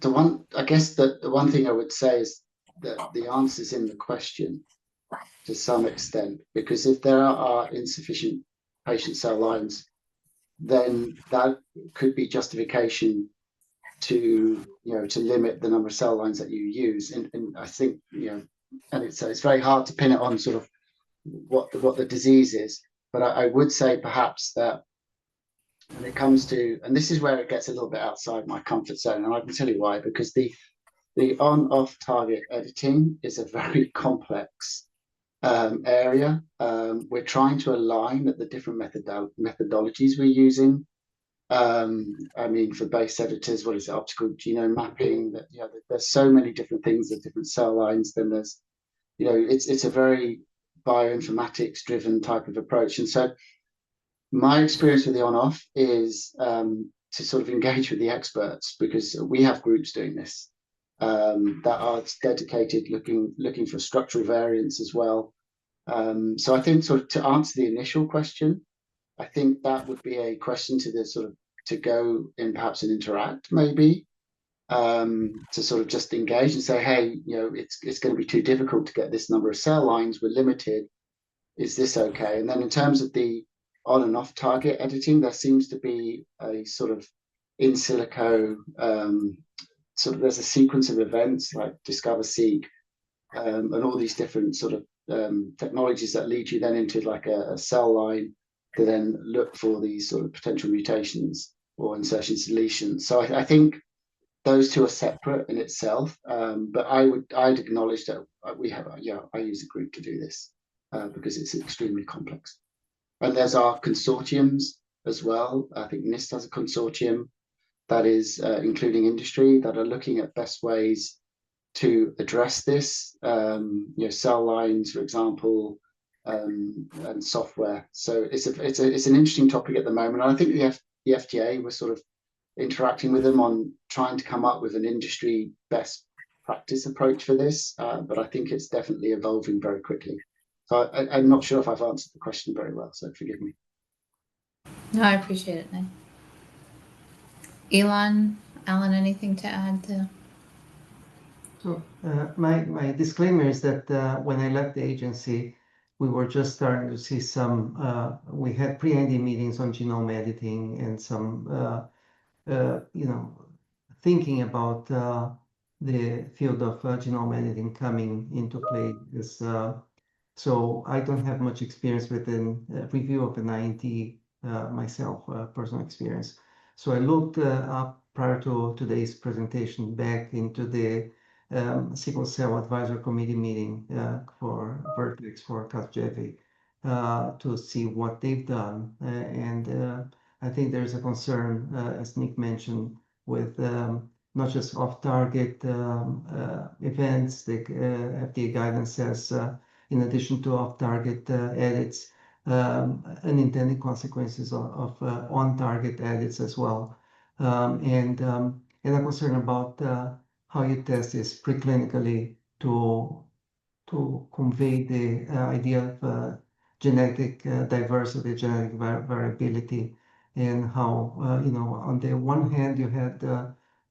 I guess the one thing I would say is that the answer's in the question to some extent, because if there are insufficient patient cell lines, then that could be justification to limit the number of cell lines that you use. And I think and it's very hard to pin it on sort of what the disease is, but I would say perhaps that when it comes to, and this is where it gets a little bit outside my comfort zone, and I can tell you why, because the on-off target editing is a very complex area. We're trying to align at the different methodologies we're using. I mean, for base editors, what is it, optical genome mapping? That there's so many different things at different cell lines. Then there's, it's a very bioinformatics driven type of approach. And so my experience with the on-off is to sort of engage with the experts, because we have groups doing this that are dedicated looking for structural variants as well. So I think sort of to answer the initial question, I think that would be a question to go in perhaps and interact maybe to sort of just engage and say, hey, it's going to be too difficult to get this number of cell lines. We're limited. Is this okay? And then in terms of the on and off target editing, there seems to be a sort of in silico there's a sequence of events like discover, seek, and all these different sort of technologies that lead you then into like a cell line to then look for these sort of potential mutations or insertion deletions. So I think those two are separate in itself, but I'd acknowledge that I use a group to do this because it's extremely complex. And there's our consortiums as well. I think NIST has a consortium. that is including industry, that are looking at best ways to address this. Cell lines, for example, and software. So it's an interesting topic at the moment. And I think the FDA was sort of interacting with them on trying to come up with an industry best practice approach for this. But I think it's definitely evolving very quickly. So I'm not sure if I've answered the question very well, so forgive me. No, I appreciate it, Nick. Ilan, Alan, anything to add to? So my disclaimer is that when I left the agency, we were just starting to see some, we had pre-IND meetings on genome editing and some, thinking about the field of genome editing coming into play. So I don't have much experience with a review of an IND myself, personal experience. So I looked up prior to today's presentation back into the Sickle Cell Advisory Committee meeting for Vertex for Casgevy to see what they've done. And I think there's a concern, as Nick mentioned, with not just off-target events. The FDA guidance says, in addition to off-target edits, unintended consequences of on-target edits as well. And I'm concerned about how you test this preclinically to convey the idea of genetic diversity, genetic variability, and how, on the one hand, you had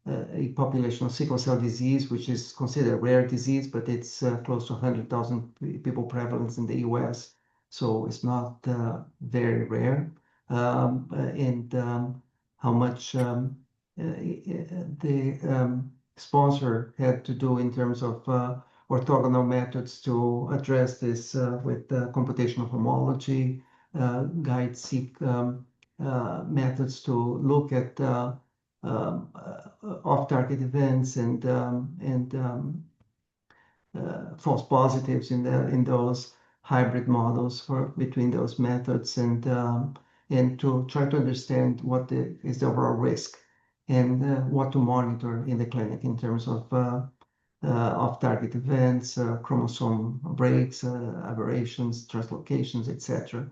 a population of sickle cell disease, which is considered a rare disease, but it's close to 100,000 people prevalence in the US. So it's not very rare. And how much the sponsor had to do in terms of orthogonal methods to address this with computational homology, guide-seq methods to look at off-target events and false positives in those hybrid models between those methods, and to try to understand what is the overall risk and what to monitor in the clinic in terms of off-target events, chromosome breaks, aberrations, translocations, etc.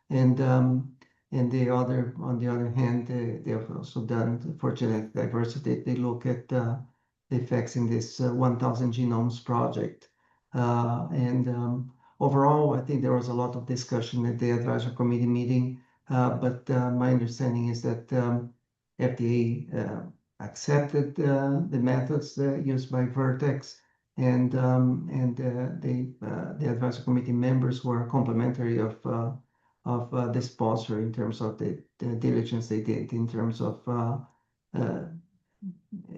And on the other hand, they have also done for genetic diversity. They look at the effects in this 1,000 genomes project. Overall, I think there was a lot of discussion at the advisory committee meeting, but my understanding is that FDA accepted the methods used by Vertex, and the advisory committee members were complimentary of the sponsor in terms of the diligence they did in terms of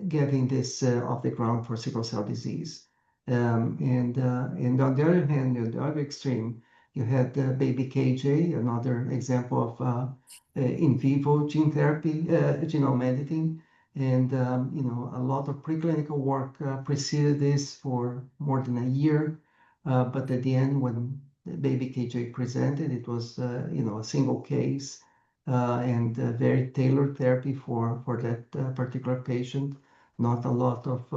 getting this off the ground for sickle cell disease. And on the other hand, on the other extreme, you had baby KJ, another example of in vivo gene therapy, genome editing. And a lot of preclinical work preceded this for more than a year. But at the end, when baby KJ presented, it was a single case and very tailored therapy for that particular patient. Not a lot of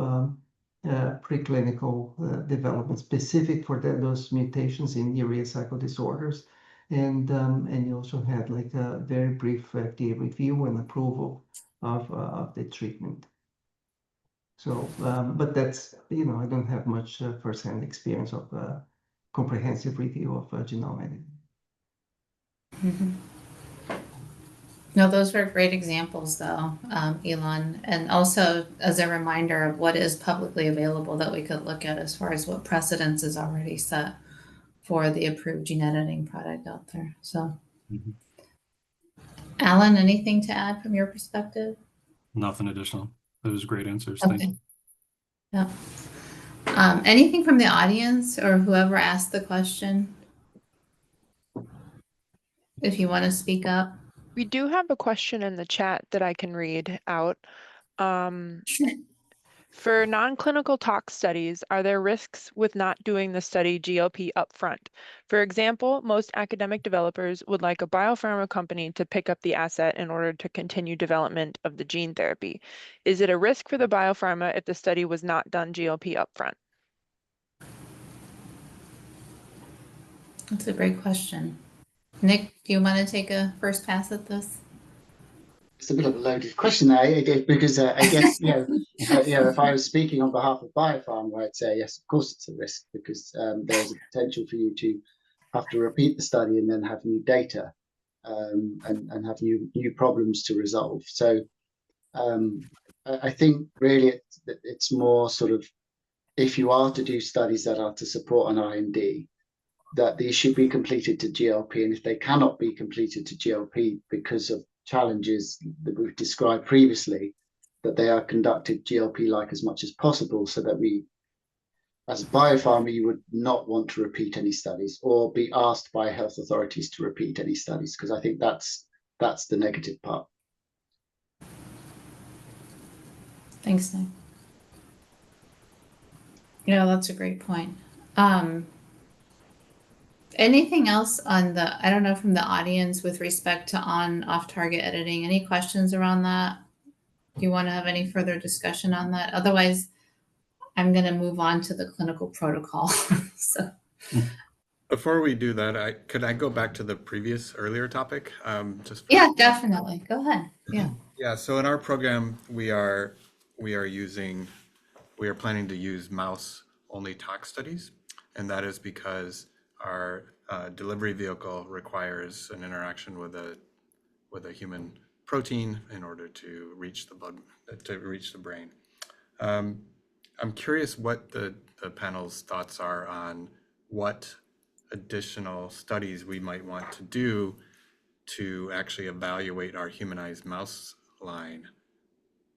preclinical development specific for those mutations in urea cycle disorders. And you also had like a very brief FDA review and approval of the treatment. So, but that's, I don't have much firsthand experience of comprehensive review of genome editing. Mm-hmm. No, those were great examples, though, Ilan, and also as a reminder of what is publicly available that we could look at as far as what precedence is already set for the approved gene editing product out there. So, Alan, anything to add from your perspective? Nothing additional. Those great answers. Okay. Thank you. Yeah. Anything from the audience or whoever asked the question? If you want to speak up. We do have a question in the chat that I can read out. Sure. For non-clinical tox studies, are there risks with not doing the study GLP upfront? For example, most academic developers would like a biopharma company to pick up the asset in order to continue development of the gene therapy. Is it a risk for the biopharma if the study was not done GLP upfront? That's a great question. Nick, do you want to take a first pass at this? It's a bit of a loaded question there, because I guess if I was speaking on behalf of Biopharma, I'd say yes, of course it's a risk, because there's a potential for you to have to repeat the study and then have new data, and have new problems to resolve. So I think really it's more sort of, if you are to do studies that are to support an IND, that these should be completed to GLP, and if they cannot be completed to GLP because of challenges that we've described previously, that they are conducted GLP-like as much as possible, so that we, as a biopharma, you would not want to repeat any studies or be asked by health authorities to repeat any studies, because I think that's the negative part. Thanks, Nick. Yeah, that's a great point. Anything else on the, I don't know, from the audience with respect to off target editing? Any questions around that? Do you want to have any further discussion on that? Otherwise, I'm going to move on to the clinical protocol. So, Before we do that, could I go back to the earlier topic? Yeah, definitely. Go ahead. Yeah. Yeah. So in our program, we are planning to use mouse only tox studies, and that is because our delivery vehicle requires an interaction with a human protein in order to reach the brain. I'm curious what the panel's thoughts are on what additional studies we might want to do to actually evaluate our humanized mouse line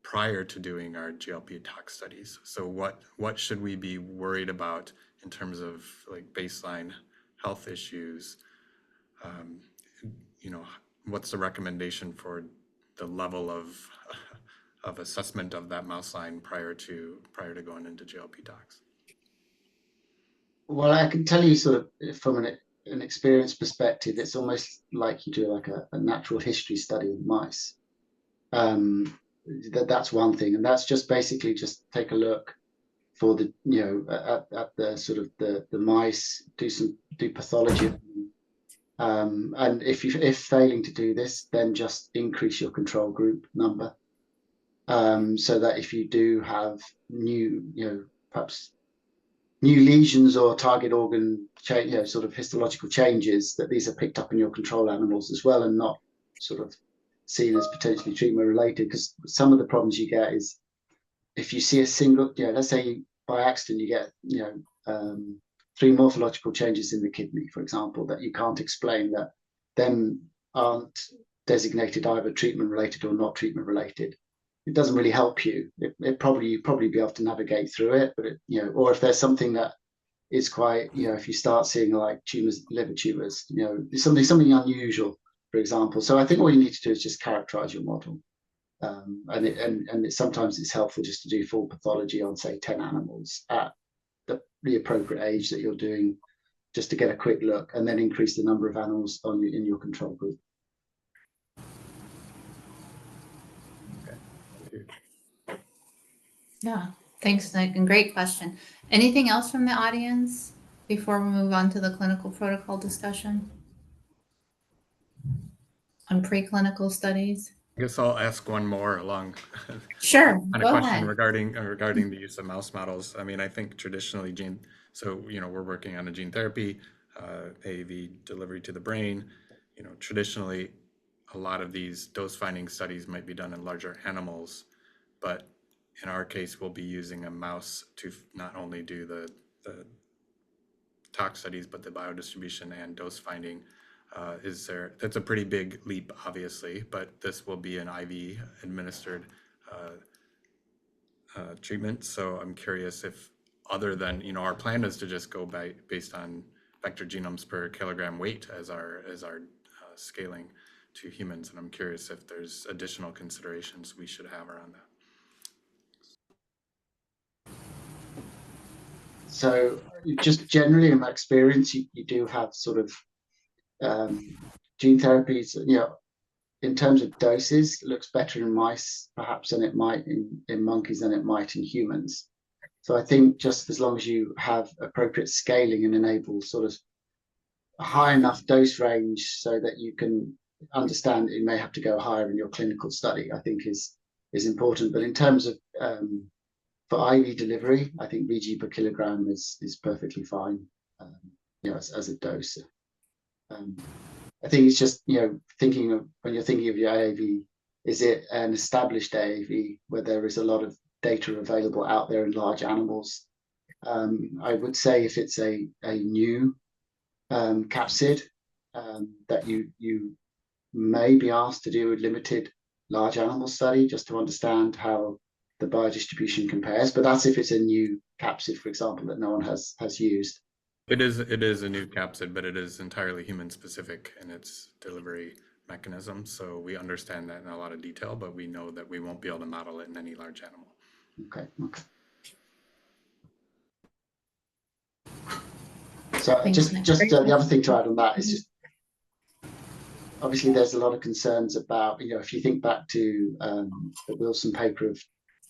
prior to doing our GLP tox studies. So what should we be worried about in terms of like baseline health issues? What's the recommendation for the level of assessment of that mouse line prior to going into GLP tox? Well, I can tell you sort of from an experience perspective, it's almost like you do like a natural history study of mice. That's one thing, and that's just basically just take a look for the at the sort of the mice, do pathology, and if failing to do this, then just increase your control group number, so that if you do have perhaps new lesions or target organ change, sort of histological changes, that these are picked up in your control animals as well, and not sort of seen as potentially treatment related. Because some of the problems you get is if you see a single, let's say by accident you get 3 morphological changes in the kidney, for example, that you can't explain, that then aren't designated either treatment related or not treatment related. It doesn't really help you. You'd probably be able to navigate through it, but or if there's something that is quite, if you start seeing like tumors, liver tumors, something unusual, for example. So I think all you need to do is just characterize your model, and sometimes it's helpful just to do full pathology on, say, 10 animals at the appropriate age that you're doing, just to get a quick look, and then increase the number of animals in your control group. Yeah. Thanks, Nick. And great question. Anything else from the audience before we move on to the clinical protocol discussion on preclinical studies? I guess I'll ask one more along. Sure. On a Go question ahead. regarding the use of mouse models. I mean, I think traditionally we're working on a gene therapy, AAV delivery to the brain. Traditionally, a lot of these dose finding studies might be done in larger animals, but in our case, we'll be using a mouse to not only do the tox studies, but the biodistribution and dose finding. That's a pretty big leap, obviously, but this will be an IV administered treatment. So I'm curious if, other than, our plan is to just go based on vector genomes per kilogram weight as our scaling to humans. And I'm curious if there's additional considerations we should have around that. So just generally in my experience, you do have sort of gene therapies, in terms of doses, it looks better in mice perhaps than it might in monkeys than it might in humans. So I think just as long as you have appropriate scaling and enable sort of a high enough dose range so that you can understand that you may have to go higher in your clinical study, I think is important. But in terms of for IV delivery, I think VG per kilogram is perfectly fine, as a dose. I think it's just, thinking of when you're thinking of your AAV, is it an established AAV where there is a lot of data available out there in large animals? I would say if it's a new capsid that you may be asked to do a limited large animal study just to understand how the biodistribution compares, but that's if it's a new capsid, for example, that no one has used. It is a new capsid, but it is entirely human specific in its delivery mechanism. So we understand that in a lot of detail, but we know that we won't be able to model it in any large animal. Okay. So just the other thing to add on that is just obviously there's a lot of concerns about, if you think back to the Wilson paper of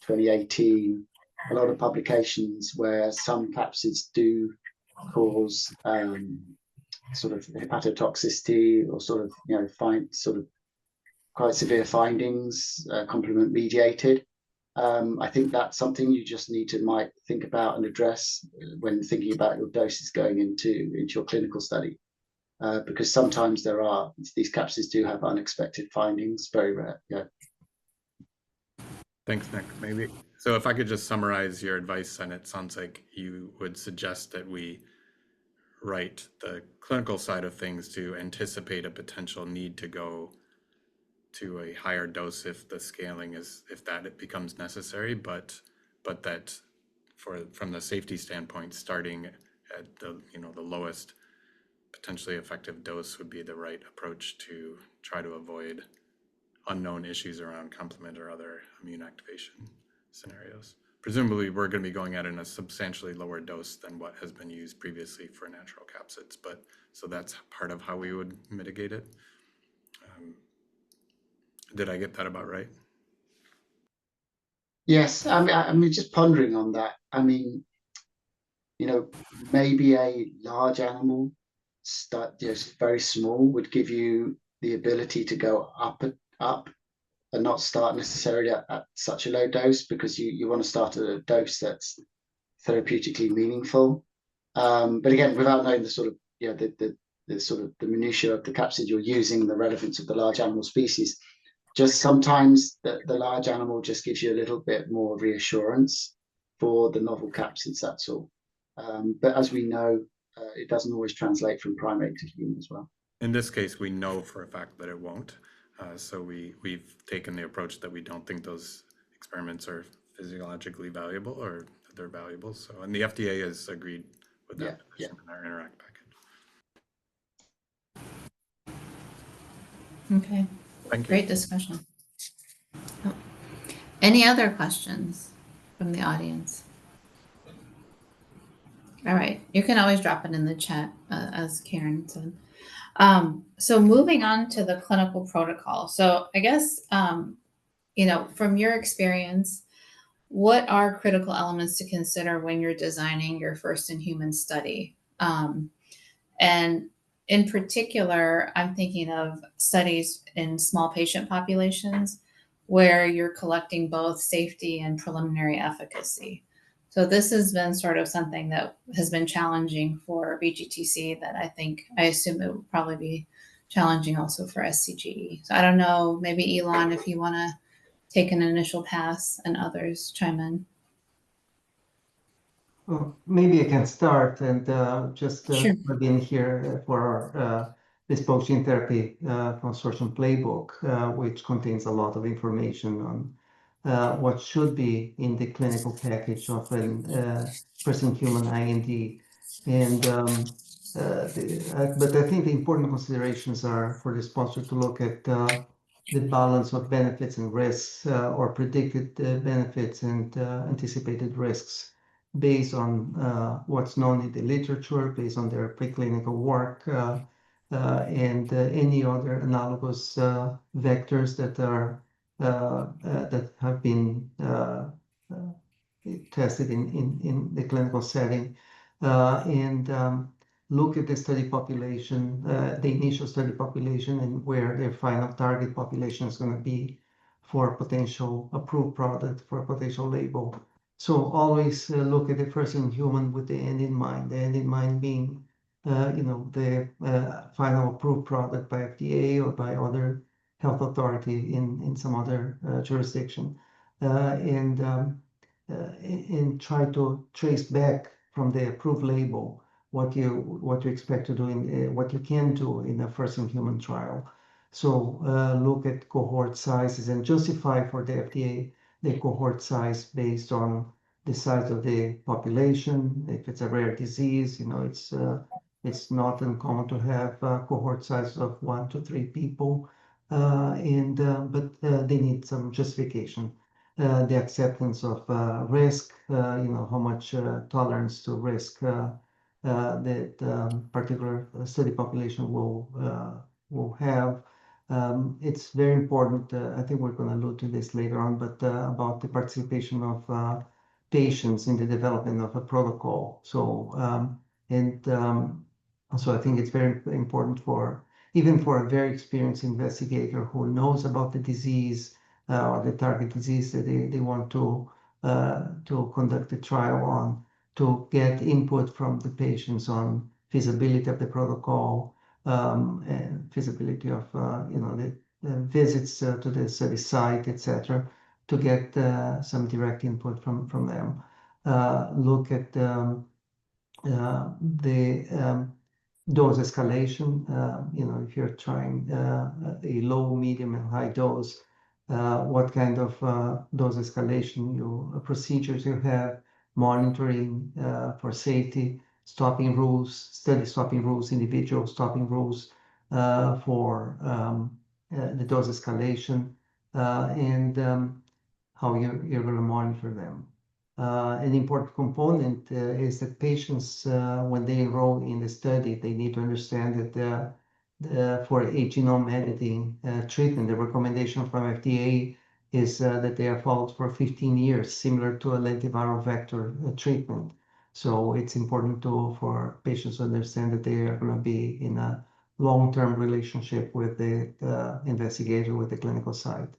2018, a lot of publications where some capsids do cause sort of hepatotoxicity or sort of find sort of quite severe findings, complement mediated. I think that's something you just might think about and address when thinking about your doses going into your clinical study, because sometimes these capsids do have unexpected findings, very rare. Yeah. Thanks, Nick. Maybe so. If I could just summarize your advice, and it sounds like you would suggest that we write the clinical side of things to anticipate a potential need to go to a higher dose if the scaling it becomes necessary, but that from the safety standpoint, starting at the lowest potentially effective dose would be the right approach to try to avoid unknown issues around complement or other immune activation scenarios. Presumably, we're going to be going at in a substantially lower dose than what has been used previously for natural capsids, but so that's part of how we would mitigate it. Did I get that about right? Yes, I mean, just pondering on that. I mean, maybe a large animal just very small would give you the ability to go up and not start necessarily at such a low dose, because you want to start at a dose that's therapeutically meaningful. But again, without knowing the sort of the sort of the minutiae of the capsid you're using, the relevance of the large animal species, just sometimes the large animal just gives you a little bit more reassurance for the novel capsids, that's all. But as we know, it doesn't always translate from primate to human as well. In this case, we know for a fact that it won't. So we've taken the approach that we don't think those experiments are physiologically valuable, or that they're valuable. So, and the FDA has agreed with that position in our Interact package. Okay. Thank you. Great discussion. Any other questions from the audience? All right, you can always drop it in the chat, as Karen said. So moving on to the clinical protocol. So I guess, from your experience, what are critical elements to consider when you're designing your first in human study? And in particular, I'm thinking of studies in small patient populations where you're collecting both safety and preliminary efficacy. So this has been sort of something that has been challenging for VGTC that I assume it would probably be challenging also for SCGE. So I don't know, maybe Ilan, if you want to take an initial pass and others chime in. Well, maybe I can start and just Sure. plug in here for our bespoke gene therapy consortium playbook, which contains a lot of information on what should be in the clinical package of an first-in-human IND. And but I think the important considerations are for the sponsor to look at the balance of benefits and risks, or predicted benefits and anticipated risks. based on what's known in the literature, based on their preclinical work, and any other analogous vectors that are that have been tested in the clinical setting, and look at the study population, the initial study population, and where their final target population is going to be for a potential approved product, for a potential label. So always look at the first in human with the end in mind. The end in mind being, the final approved product by FDA or by other health authority in some other jurisdiction, and try to trace back from the approved label what you expect to do in what you can do in a first in human trial. So look at cohort sizes and justify for the FDA the cohort size based on the size of the population. If it's a rare disease, it's not uncommon to have cohort size of 1 to 3 people, but they need some justification. The acceptance of risk, how much tolerance to risk that particular study population will have. It's very important. I think we're going to allude to this later on, but about the participation of patients in the development of a protocol. So I think it's very important even for a very experienced investigator who knows about the disease or the target disease that they want to conduct the trial on, to get input from the patients on feasibility of the protocol, and feasibility of the visits to the study site, etc., to get some direct input from them. Look at the dose escalation. If you're trying a low, medium, and high dose, what kind of dose escalation procedures you have, monitoring for safety, stopping rules, study stopping rules, individual stopping rules for the dose escalation, and how you're going to monitor them. An important component is that patients, when they enroll in the study, they need to understand that for a genome editing treatment, the recommendation from FDA is that they are followed for 15 years, similar to a lentiviral vector treatment. So it's important for patients to understand that they are going to be in a long-term relationship with the investigator, with the clinical site.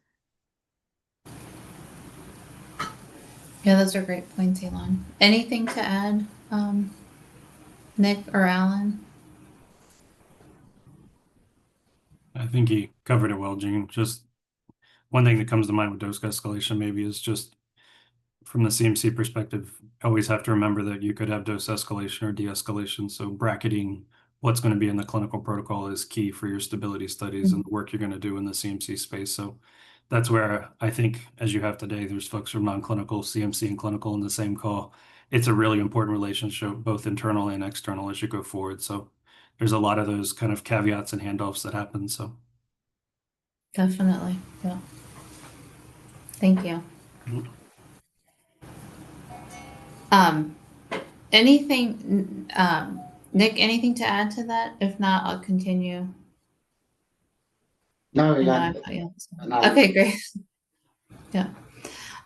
Yeah, those are great points, Ilan. Anything to add, Nick or Alan? I think he covered it well, Gene. Just one thing that comes to mind with dose escalation maybe is just from the CMC perspective, always have to remember that you could have dose escalation or de-escalation. So bracketing what's going to be in the clinical protocol is key for your stability studies and the work you're going to do in the CMC space. So that's where I think, as you have today, there's folks from non-clinical, CMC, and clinical in the same call. It's a really important relationship, both internal and external, as you go forward. So there's a lot of those kind of caveats and handoffs that happen. So Definitely. Yeah. Thank you. Anything, Nick, anything to add to that? If not, I'll continue. No, Yeah. no. Okay, great. Yeah.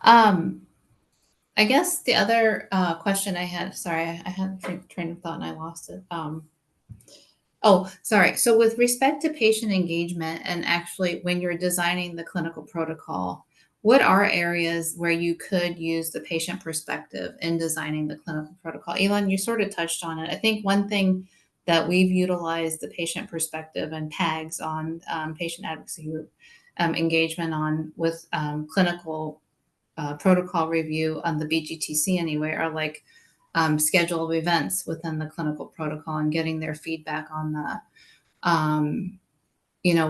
I guess the other question I had, sorry, I had a train of thought and I lost it. Oh, sorry. So with respect to patient engagement and actually when you're designing the clinical protocol, what are areas where you could use the patient perspective in designing the clinical protocol? Ilan, you sort of touched on it. I think one thing that we've utilized the patient perspective and PAGs on patient advocacy group engagement on with clinical protocol review on the BGTC anyway are like schedule of events within the clinical protocol and getting their feedback on that,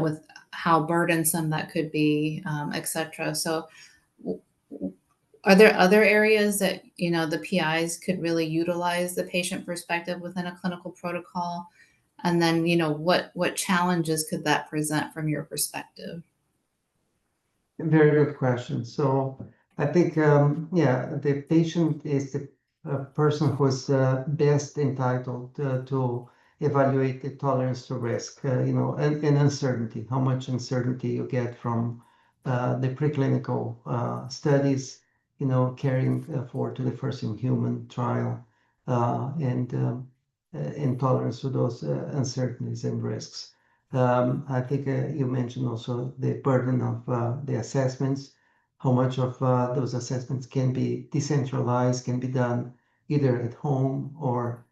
with how burdensome that could be, et cetera. So are there other areas that, the PIs could really utilize the patient perspective within a clinical protocol? And then, what challenges could that present from your perspective? Very good question. So I think, the patient is person who's best entitled to evaluate the tolerance to risk, and uncertainty, how much uncertainty you get from the preclinical studies, carrying forward to the first in human trial, and tolerance to those uncertainties and risks. I think you mentioned also the burden of the assessments, how much of those assessments can be decentralized, can be done either at home or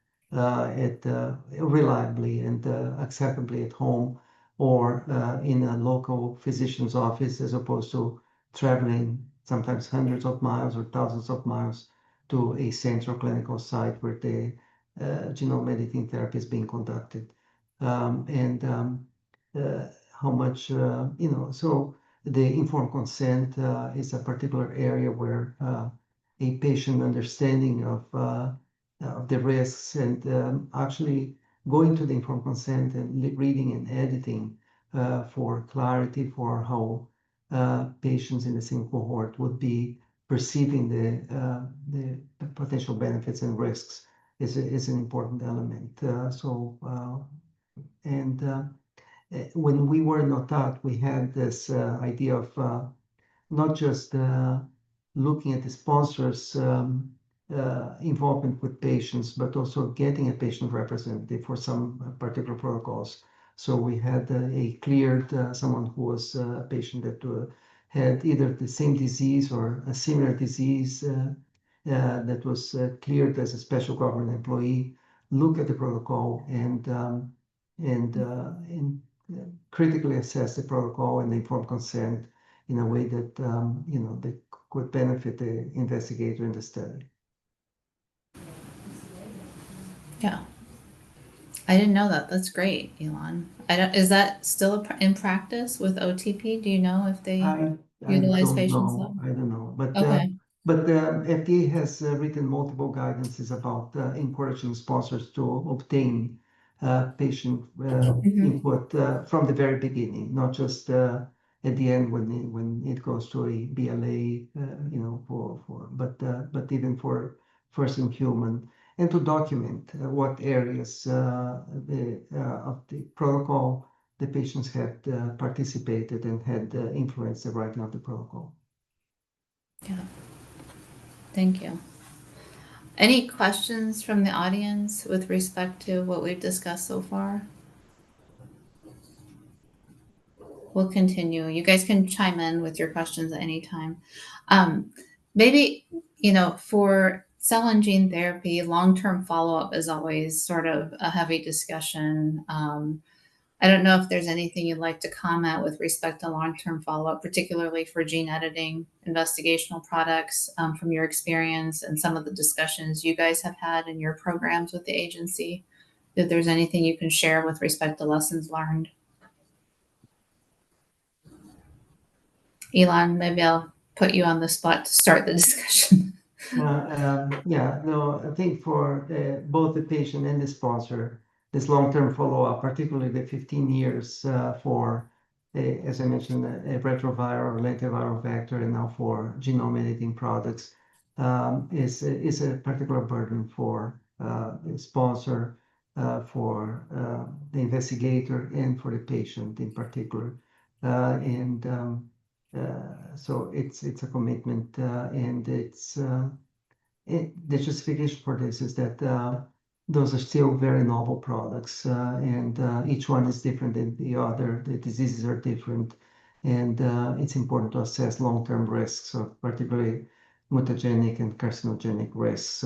reliably and acceptably at home, or in a local physician's office, as opposed to traveling sometimes hundreds of miles or thousands of miles to a central clinical site where the genome editing therapy is being conducted. How much, so the informed consent is a particular area where a patient understanding of the risks and actually going to the informed consent and reading and editing for clarity for how patients in the same cohort would be perceiving the potential benefits and risks is an important element. When we were not taught, we had this idea of not just looking at the sponsors' involvement with patients, but also getting a patient representative for some particular protocols. So we had a cleared someone who was a patient that had either the same disease or a similar disease that was cleared as a special government employee, look at the protocol and critically assess the protocol and informed consent in a way that that could benefit the investigator in the study. Yeah. I didn't know that. That's great, Ilan. Is that still in practice with OTP? Do you know if they utilize patients? I don't know. But Okay. but the FDA has written multiple guidances about encouraging sponsors to obtain patient input from the very beginning, not just at the end when it goes to a BLA, but even for first in human, and to document what areas of the protocol the patients had participated and had influenced the writing of the protocol. Yeah. Thank you. Any questions from the audience with respect to what we've discussed so far? We'll continue. You guys can chime in with your questions at any time. Maybe, for cell and gene therapy, long-term follow-up is always sort of a heavy discussion. I don't know if there's anything you'd like to comment with respect to long-term follow-up, particularly for gene editing investigational products, from your experience and some of the discussions you guys have had in your programs with the agency. If there's anything you can share with respect to lessons learned. Ilan, maybe I'll put you on the spot to start the discussion. I think for both the patient and the sponsor, this long-term follow-up, particularly the 15 years for, as I mentioned, a retroviral or lentiviral vector, and now for genome editing products, is a particular burden for the sponsor, for the investigator, and for the patient in particular. So it's a commitment, and the justification for this is that those are still very novel products, and each one is different than the other. The diseases are different, and it's important to assess long-term risks, particularly mutagenic and carcinogenic risks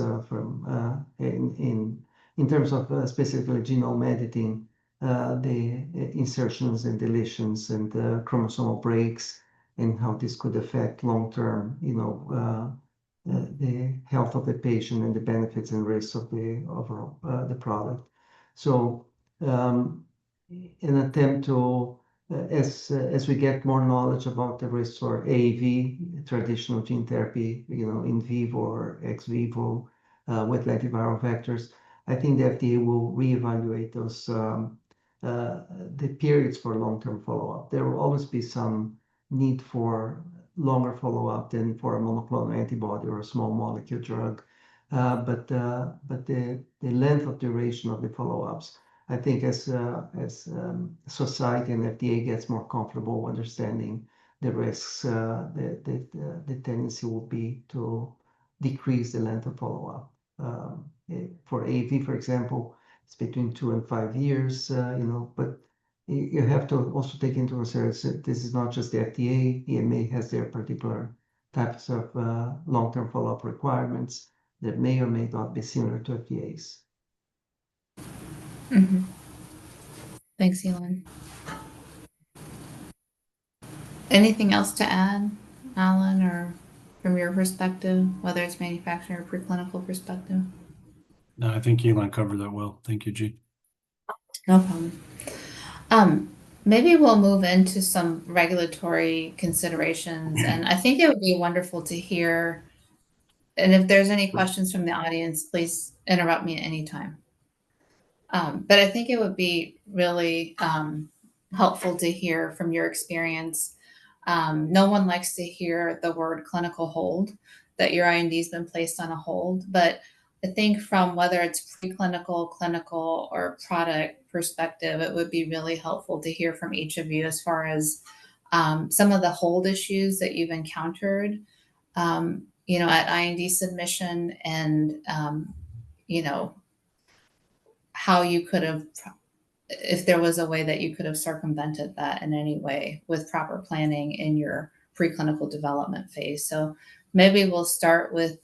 in terms of specifically genome editing, the insertions and deletions and chromosomal breaks, and how this could affect long-term, the health of the patient and the benefits and risks of the overall the product. So, an attempt to, as we get more knowledge about the risks for AAV, traditional gene therapy, in vivo or ex vivo, with lentiviral vectors, I think the FDA will reevaluate those the periods for long-term follow-up. There will always be some need for longer follow-up than for a monoclonal antibody or a small molecule drug. but the length of duration of the follow-ups, I think as society and FDA gets more comfortable understanding the risks, the tendency will be to decrease the length of follow-up. For AV, for example, it's between 2 and 5 years, but you have to also take into consideration this is not just the FDA. EMA has their particular types of long-term follow-up requirements that may or may not be similar to FDA's. Mhm. Thanks, Ilan. Anything else to add, Alan, or from your perspective, whether it's manufacturing or preclinical perspective? No, I think Ilan covered that well. Thank you, G. No problem. Maybe we'll move into some regulatory considerations, and I think it would be wonderful to hear. And if there's any questions from the audience, please interrupt me at any time. But I think it would be really helpful to hear from your experience. No one likes to hear the word clinical hold, that your IND's been placed on a hold. But I think from whether it's preclinical, clinical, or product perspective, it would be really helpful to hear from each of you as far as some of the hold issues that you've encountered, at IND submission, and how you could have, if there was a way that you could have circumvented that in any way with proper planning in your preclinical development phase. So maybe we'll start with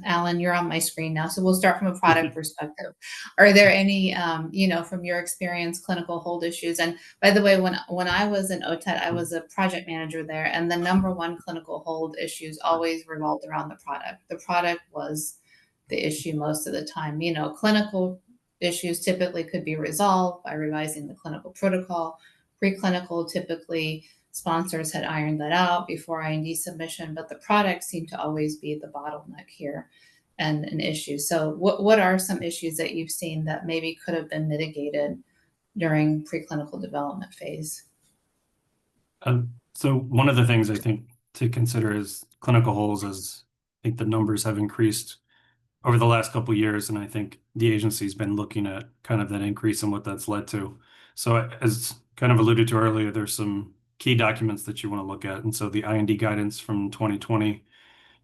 Alan, you're on my screen now. So we'll start from a product perspective. Are there any, from your experience, clinical hold issues? And by the way, when I was in OTET, I was a project manager there, and the number one clinical hold issues always revolved around the product. The product was the issue most of the time. Clinical issues typically could be resolved by revising the clinical protocol. Preclinical, typically sponsors had ironed that out before IND submission, but the product seemed to always be the bottleneck here and an issue. So what are some issues that you've seen that maybe could have been mitigated during preclinical development phase? So one of the things I think to consider is clinical holds, as I think the numbers have increased over the last couple of years, and I think the agency's been looking at kind of that increase and what that's led to. So as kind of alluded to earlier, there's some key documents that you want to look at. And so the IND guidance from 2020,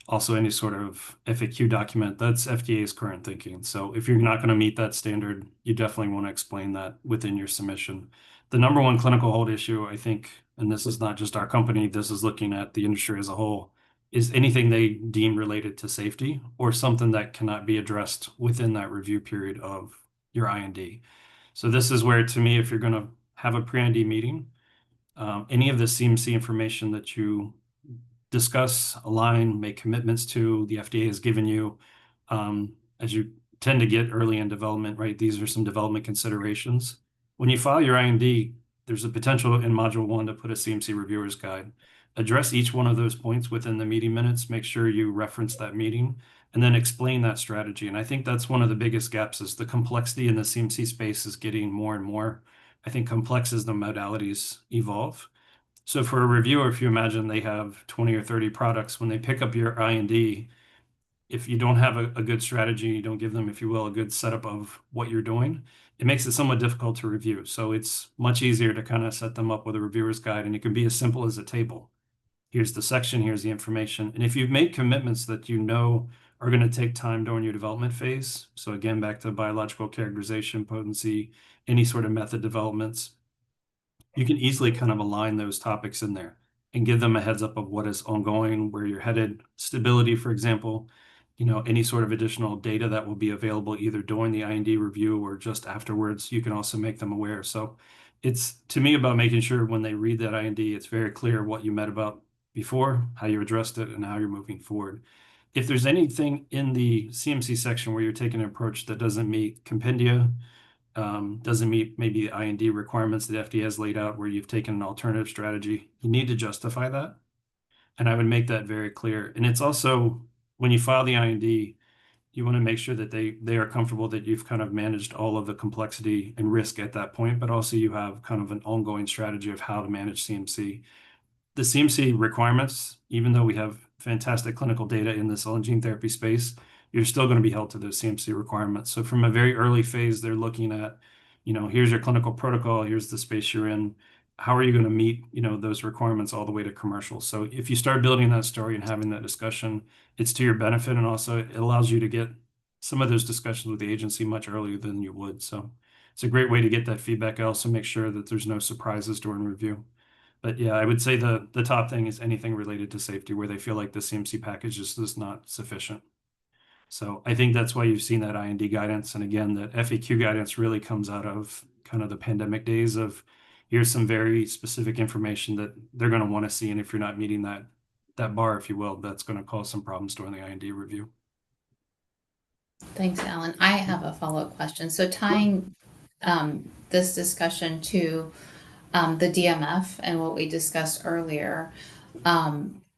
also any sort of FAQ document, that's FDA's current thinking. So if you're not going to meet that standard, you definitely want to explain that within your submission. The number one clinical hold issue, I think, and this is not just our company, this is looking at the industry as a whole, is anything they deem related to safety or something that cannot be addressed within that review period of your IND. So this is where, to me, if you're going to have a pre-IND meeting, any of the CMC information that you discuss, align, make commitments to, the FDA has given you, as you tend to get early in development, right? These are some development considerations. When you file your IND, there's a potential in Module 1 to put a CMC reviewer's guide. Address each one of those points within the meeting minutes, make sure you reference that meeting, and then explain that strategy. And I think that's one of the biggest gaps is the complexity in the CMC space is getting more and more, I think, complex as the modalities evolve. So for a reviewer, if you imagine they have 20 or 30 products, when they pick up your IND, if you don't have a good strategy, you don't give them, if you will, a good setup of what you're doing, it makes it somewhat difficult to review. So it's much easier to kind of set them up with a reviewer's guide, and it can be as simple as a table. Here's the section, here's the information. And if you've made commitments that you know are going to take time during your development phase, so again, back to biological characterization, potency, any sort of method developments, you can easily kind of align those topics in there and give them a heads up of what is ongoing, where you're headed, stability, for example, any sort of additional data that will be available either during the IND review or just afterwards. You can also make them aware. So it's, to me, about making sure when they read that IND, it's very clear what you met about before, how you addressed it, and how you're moving forward. If there's anything in the CMC section where you're taking an approach that doesn't meet compendia, doesn't meet maybe the IND requirements that FDA has laid out, where you've taken an alternative strategy, you need to justify that. And I would make that very clear. And it's also, when you file the IND, you want to make sure that they are comfortable that you've kind of managed all of the complexity and risk at that point, but also you have kind of an ongoing strategy of how to manage CMC. The CMC requirements, even though we have fantastic clinical data in the cell and gene therapy space, you're still going to be held to those CMC requirements. So from a very early phase, they're looking at, here's your clinical protocol, here's the space you're in. How are you going to meet, those requirements all the way to commercial? So if you start building that story and having that discussion, it's to your benefit, and also it allows you to get some of those discussions with the agency much earlier than you would. So it's a great way to get that feedback. I also make sure that there's no surprises during review. But yeah, I would say the top thing is anything related to safety where they feel like the CMC package just is not sufficient. So I think that's why you've seen that IND guidance. And again, that FAQ guidance really comes out of kind of the pandemic days of here's some very specific information that they're going to want to see. And if you're not meeting that bar, if you will, that's going to cause some problems during the IND review. Thanks, Alan. I have a follow-up question. So tying this discussion to the DMF and what we discussed earlier,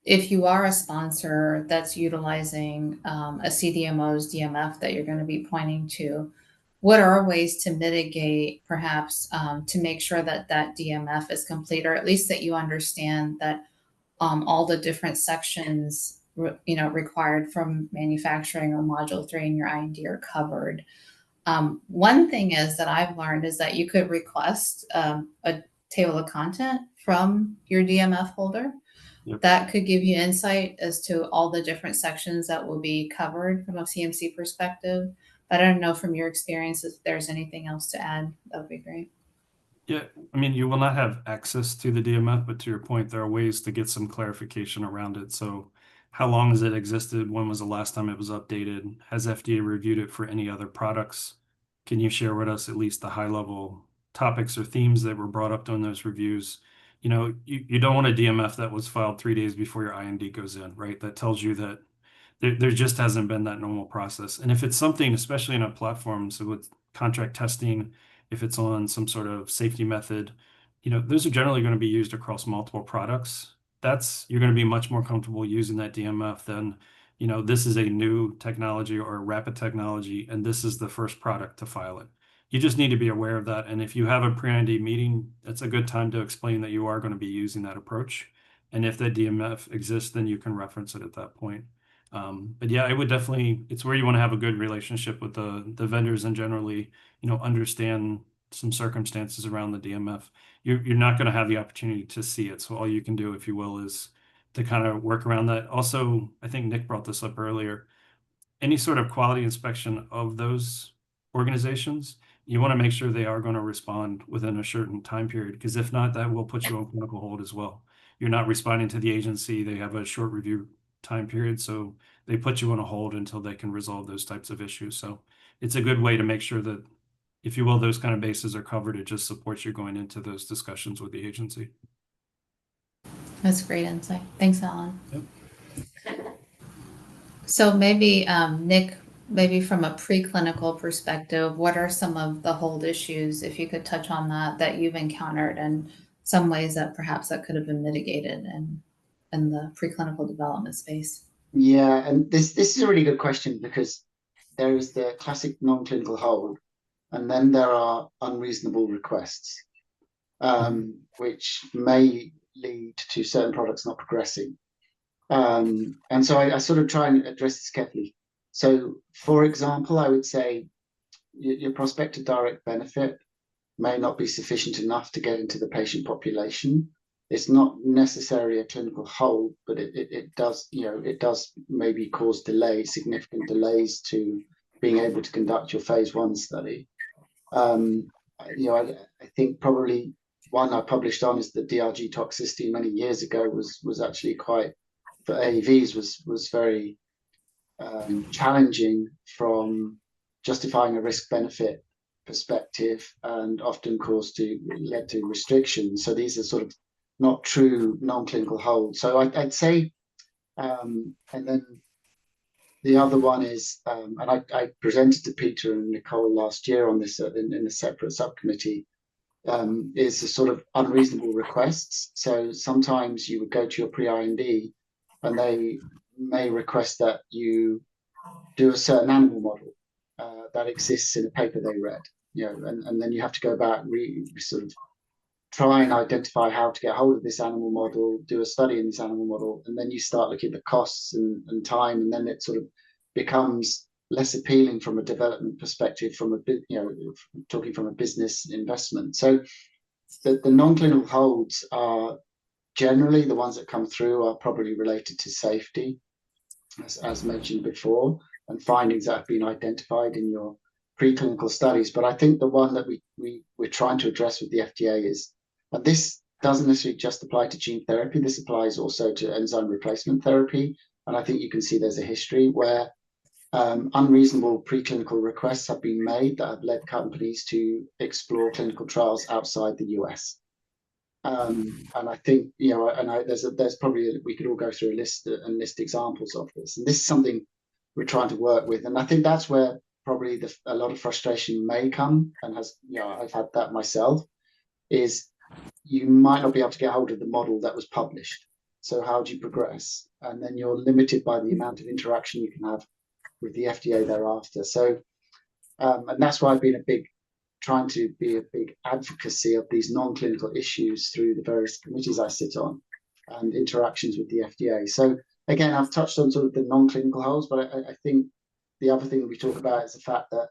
if you are a sponsor that's utilizing a CDMO's DMF that you're going to be pointing to, what are ways to mitigate, perhaps, to make sure that that DMF is complete, or at least that you understand that all the different sections required from manufacturing or module 3 in your IND are covered? One thing is that I've learned is that you could request a table of content from your DMF holder. Yep. That could give you insight as to all the different sections that will be covered from a CMC perspective. But I don't know from your experience if there's anything else to add. That would be great. Yeah, I mean, you will not have access to the DMF, but to your point, there are ways to get some clarification around it. So how long has it existed? When was the last time it was updated? Has FDA reviewed it for any other products? Can you share with us at least the high level topics or themes that were brought up during those reviews? You don't want a DMF that was filed 3 days before your IND goes in, right? That tells you that there just hasn't been that normal process. And if it's something, especially in a platform, so with contract testing, if it's on some sort of safety method, those are generally going to be used across multiple products. You're going to be much more comfortable using that DMF than, this is a new technology or a rapid technology, and this is the first product to file it. You just need to be aware of that. And if you have a pre-IND meeting, it's a good time to explain that you are going to be using that approach. And if that DMF exists, then you can reference it at that point. But yeah, I would definitely, it's where you want to have a good relationship with the vendors and generally, understand some circumstances around the DMF. You're not going to have the opportunity to see it. So all you can do, if you will, is to kind of work around that. Also, I think Nick brought this up earlier. Any sort of quality inspection of those organizations, you want to make sure they are going to respond within a certain time period, because if not, that will put you on clinical hold as well. You're not responding to the agency. They have a short review time period, so they put you on a hold until they can resolve those types of issues. So it's a good way to make sure that, if you will, those kind of bases are covered. It just supports you going into those discussions with the agency. That's great insight. Thanks, Alan. Yep. So maybe, Nick, maybe from a preclinical perspective, what are some of the hold issues, if you could touch on that you've encountered, and some ways that perhaps that could have been mitigated in the preclinical development space? Yeah, and this is a really good question, because there is the classic non-clinical hold, and then there are unreasonable requests, which may lead to certain products not progressing. And so I sort of try and address this carefully. So, for example, I would say your prospective direct benefit may not be sufficient enough to get into the patient population. It's not necessarily a clinical hold, but it does, it does maybe cause significant delays to being able to conduct your phase 1 study. I think probably one I published on is the DRG toxicity many years ago was actually quite, for AAVs, was very challenging from justifying a risk-benefit perspective, and often led to restrictions. So these are sort of not true non-clinical holds. So I'd say, and then the other one is, and I presented to Peter and Nicole last year on this in a separate subcommittee, is the sort of unreasonable requests. So sometimes you would go to your pre-IND and they may request that you do a certain animal model that exists in a paper they read, and then you have to go back, sort of try and identify how to get hold of this animal model, do a study in this animal model, and then you start looking at the costs and time, and then it sort of becomes less appealing from a development perspective, from a bit, talking from a business investment. So the non-clinical holds are generally the ones that come through are probably related to safety, as mentioned before, and findings that have been identified in your preclinical studies. But I think the one that we're trying to address with the FDA is, and this doesn't necessarily just apply to gene therapy, this applies also to enzyme replacement therapy. And I think you can see there's a history where unreasonable preclinical requests have been made that have led companies to explore clinical trials outside the US. And I think, there's probably, we could all go through a list and list examples of this. And this is something we're trying to work with. And I think that's where probably a lot of frustration may come, and I've had that myself, is you might not be able to get hold of the model that was published. So how do you progress? And then you're limited by the amount of interaction you can have with the FDA thereafter. So, and that's why I've been trying to be a big advocacy of these non-clinical issues through the various committees I sit on and interactions with the FDA. So again, I've touched on sort of the non-clinical holds, but I think the other thing we talk about is the fact that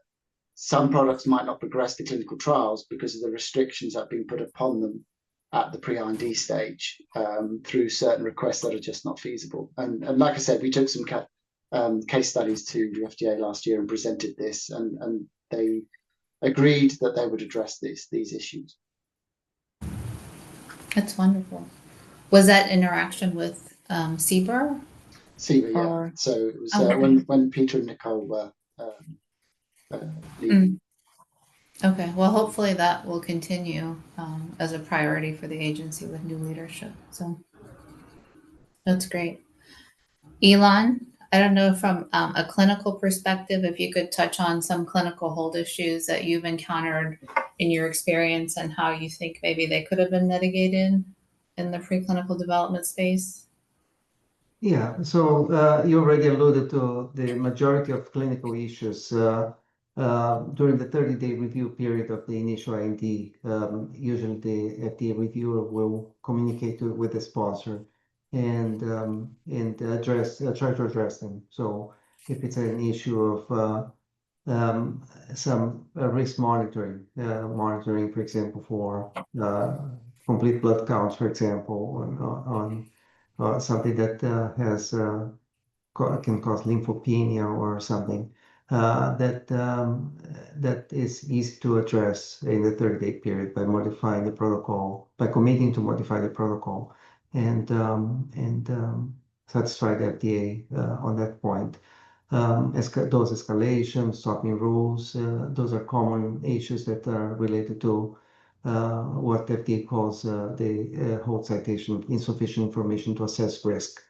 some products might not progress to clinical trials because of the restrictions that have been put upon them at the pre-IND stage through certain requests that are just not feasible. And like I said, we took some case studies to the FDA last year and presented this, and they agreed that they would address these issues. That's wonderful. Was that interaction with CBER? CBER, yeah. So it was when Peter and Nicole were leading. Okay, well, hopefully that will continue as a priority for the agency with new leadership. So that's great. Ilan, I don't know, from a clinical perspective, if you could touch on some clinical hold issues that you've encountered in your experience and how you think maybe they could have been mitigated in the preclinical development space. Yeah, so you already alluded to the majority of clinical issues during the 30-day review period of the initial IND. Usually the FDA reviewer will communicate with the sponsor and try to address them. So if it's an issue of some risk monitoring, for example, for complete blood counts, for example, on something that can cause lymphopenia or something that is easy to address in the 30-day period by modifying the protocol, by committing to modify the protocol and satisfy the FDA on that point. Dose escalation, stopping rules, those are common issues that are related to what the FDA calls the hold citation, insufficient information to assess risk.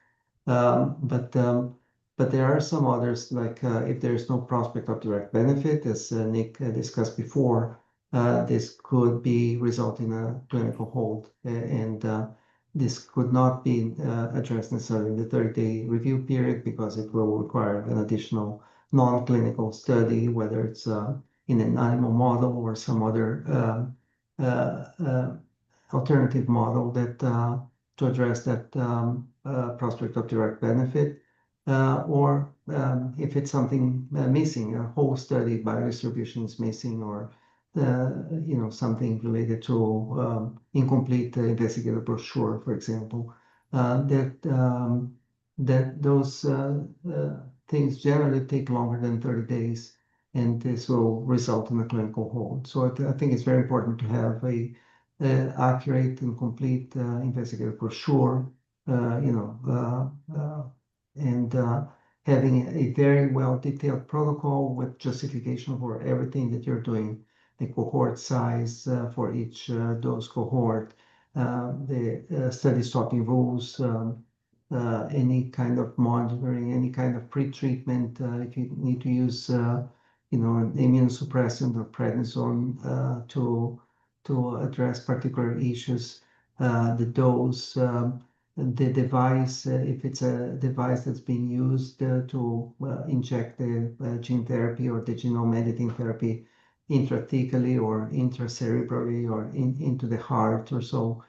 But there are some others, like if there is no prospect of direct benefit, as Nick discussed before, this could be result in a clinical hold, and this could not be addressed necessarily in the 30-day review period because it will require an additional non-clinical study, whether it's in an animal model or some other alternative model that to address that prospect of direct benefit, or if it's something missing, a whole study biodistribution is missing, or something related to incomplete investigator brochure, for example, that those things generally take longer than 30 days, and this will result in a clinical hold. So I think it's very important to have a accurate and complete investigator brochure, and having a very well detailed protocol with justification for everything that you're doing, the cohort size for each dose cohort, the study stopping rules, any kind of monitoring, any kind of pre-treatment, if you need to use an immunosuppressant or prednisone to address particular issues, the dose, the device, if it's a device that's being used to inject the gene therapy or the genome editing therapy intrathecally or intracerebrally or into the heart or so,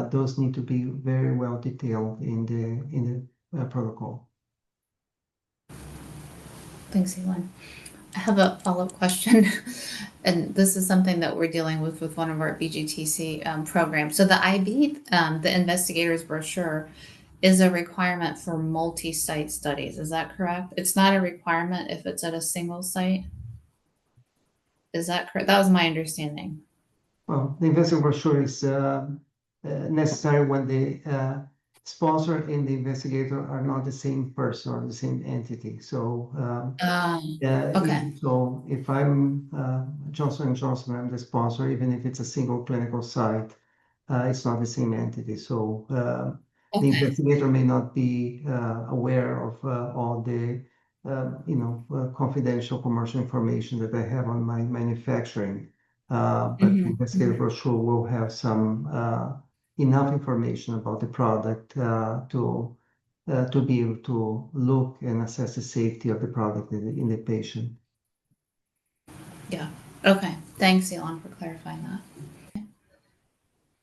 those need to be very well detailed in the protocol. Thanks, Ilan. I have a follow-up question, and this is something that we're dealing with one of our BGTC programs. So the IB, the investigator's brochure, is a requirement for multi-site studies. Is that correct? It's not a requirement if it's at a single site. Is that correct? That was my understanding. Well, the investigator brochure is necessary when the sponsor and the investigator are not the same person or the same entity. So Okay. so if I'm Johnson & Johnson, I'm the sponsor, even if it's a single clinical site, it's not the same entity. So the Okay. investigator may not be aware of all the confidential commercial information that I have on my manufacturing. But the investigator brochure will have some enough information about the product to be able to look and assess the safety of the product in the patient. Yeah. Okay. Thanks, Ilan, for clarifying that.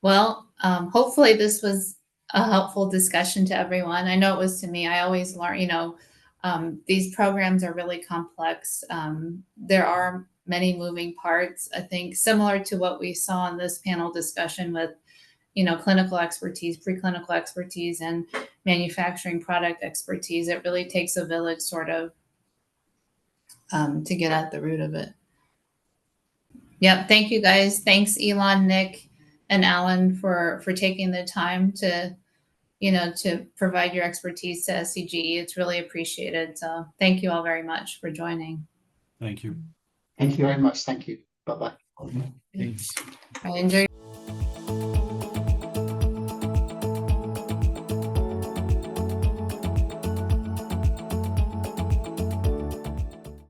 Well, hopefully this was a helpful discussion to everyone. I know it was to me. I always learn, these programs are really complex. There are many moving parts, I think, similar to what we saw in this panel discussion with, clinical expertise, preclinical expertise, and manufacturing product expertise. It really takes a village sort of to get at the root of it. Yep. Thank you, guys. Thanks, Ilan, Nick, and Allen for taking the time to, to provide your expertise to SCGE. It's really appreciated. So thank you all very much for joining. Thank you. Thank you very much. Thank you. Bye-bye. Thanks. I enjoyed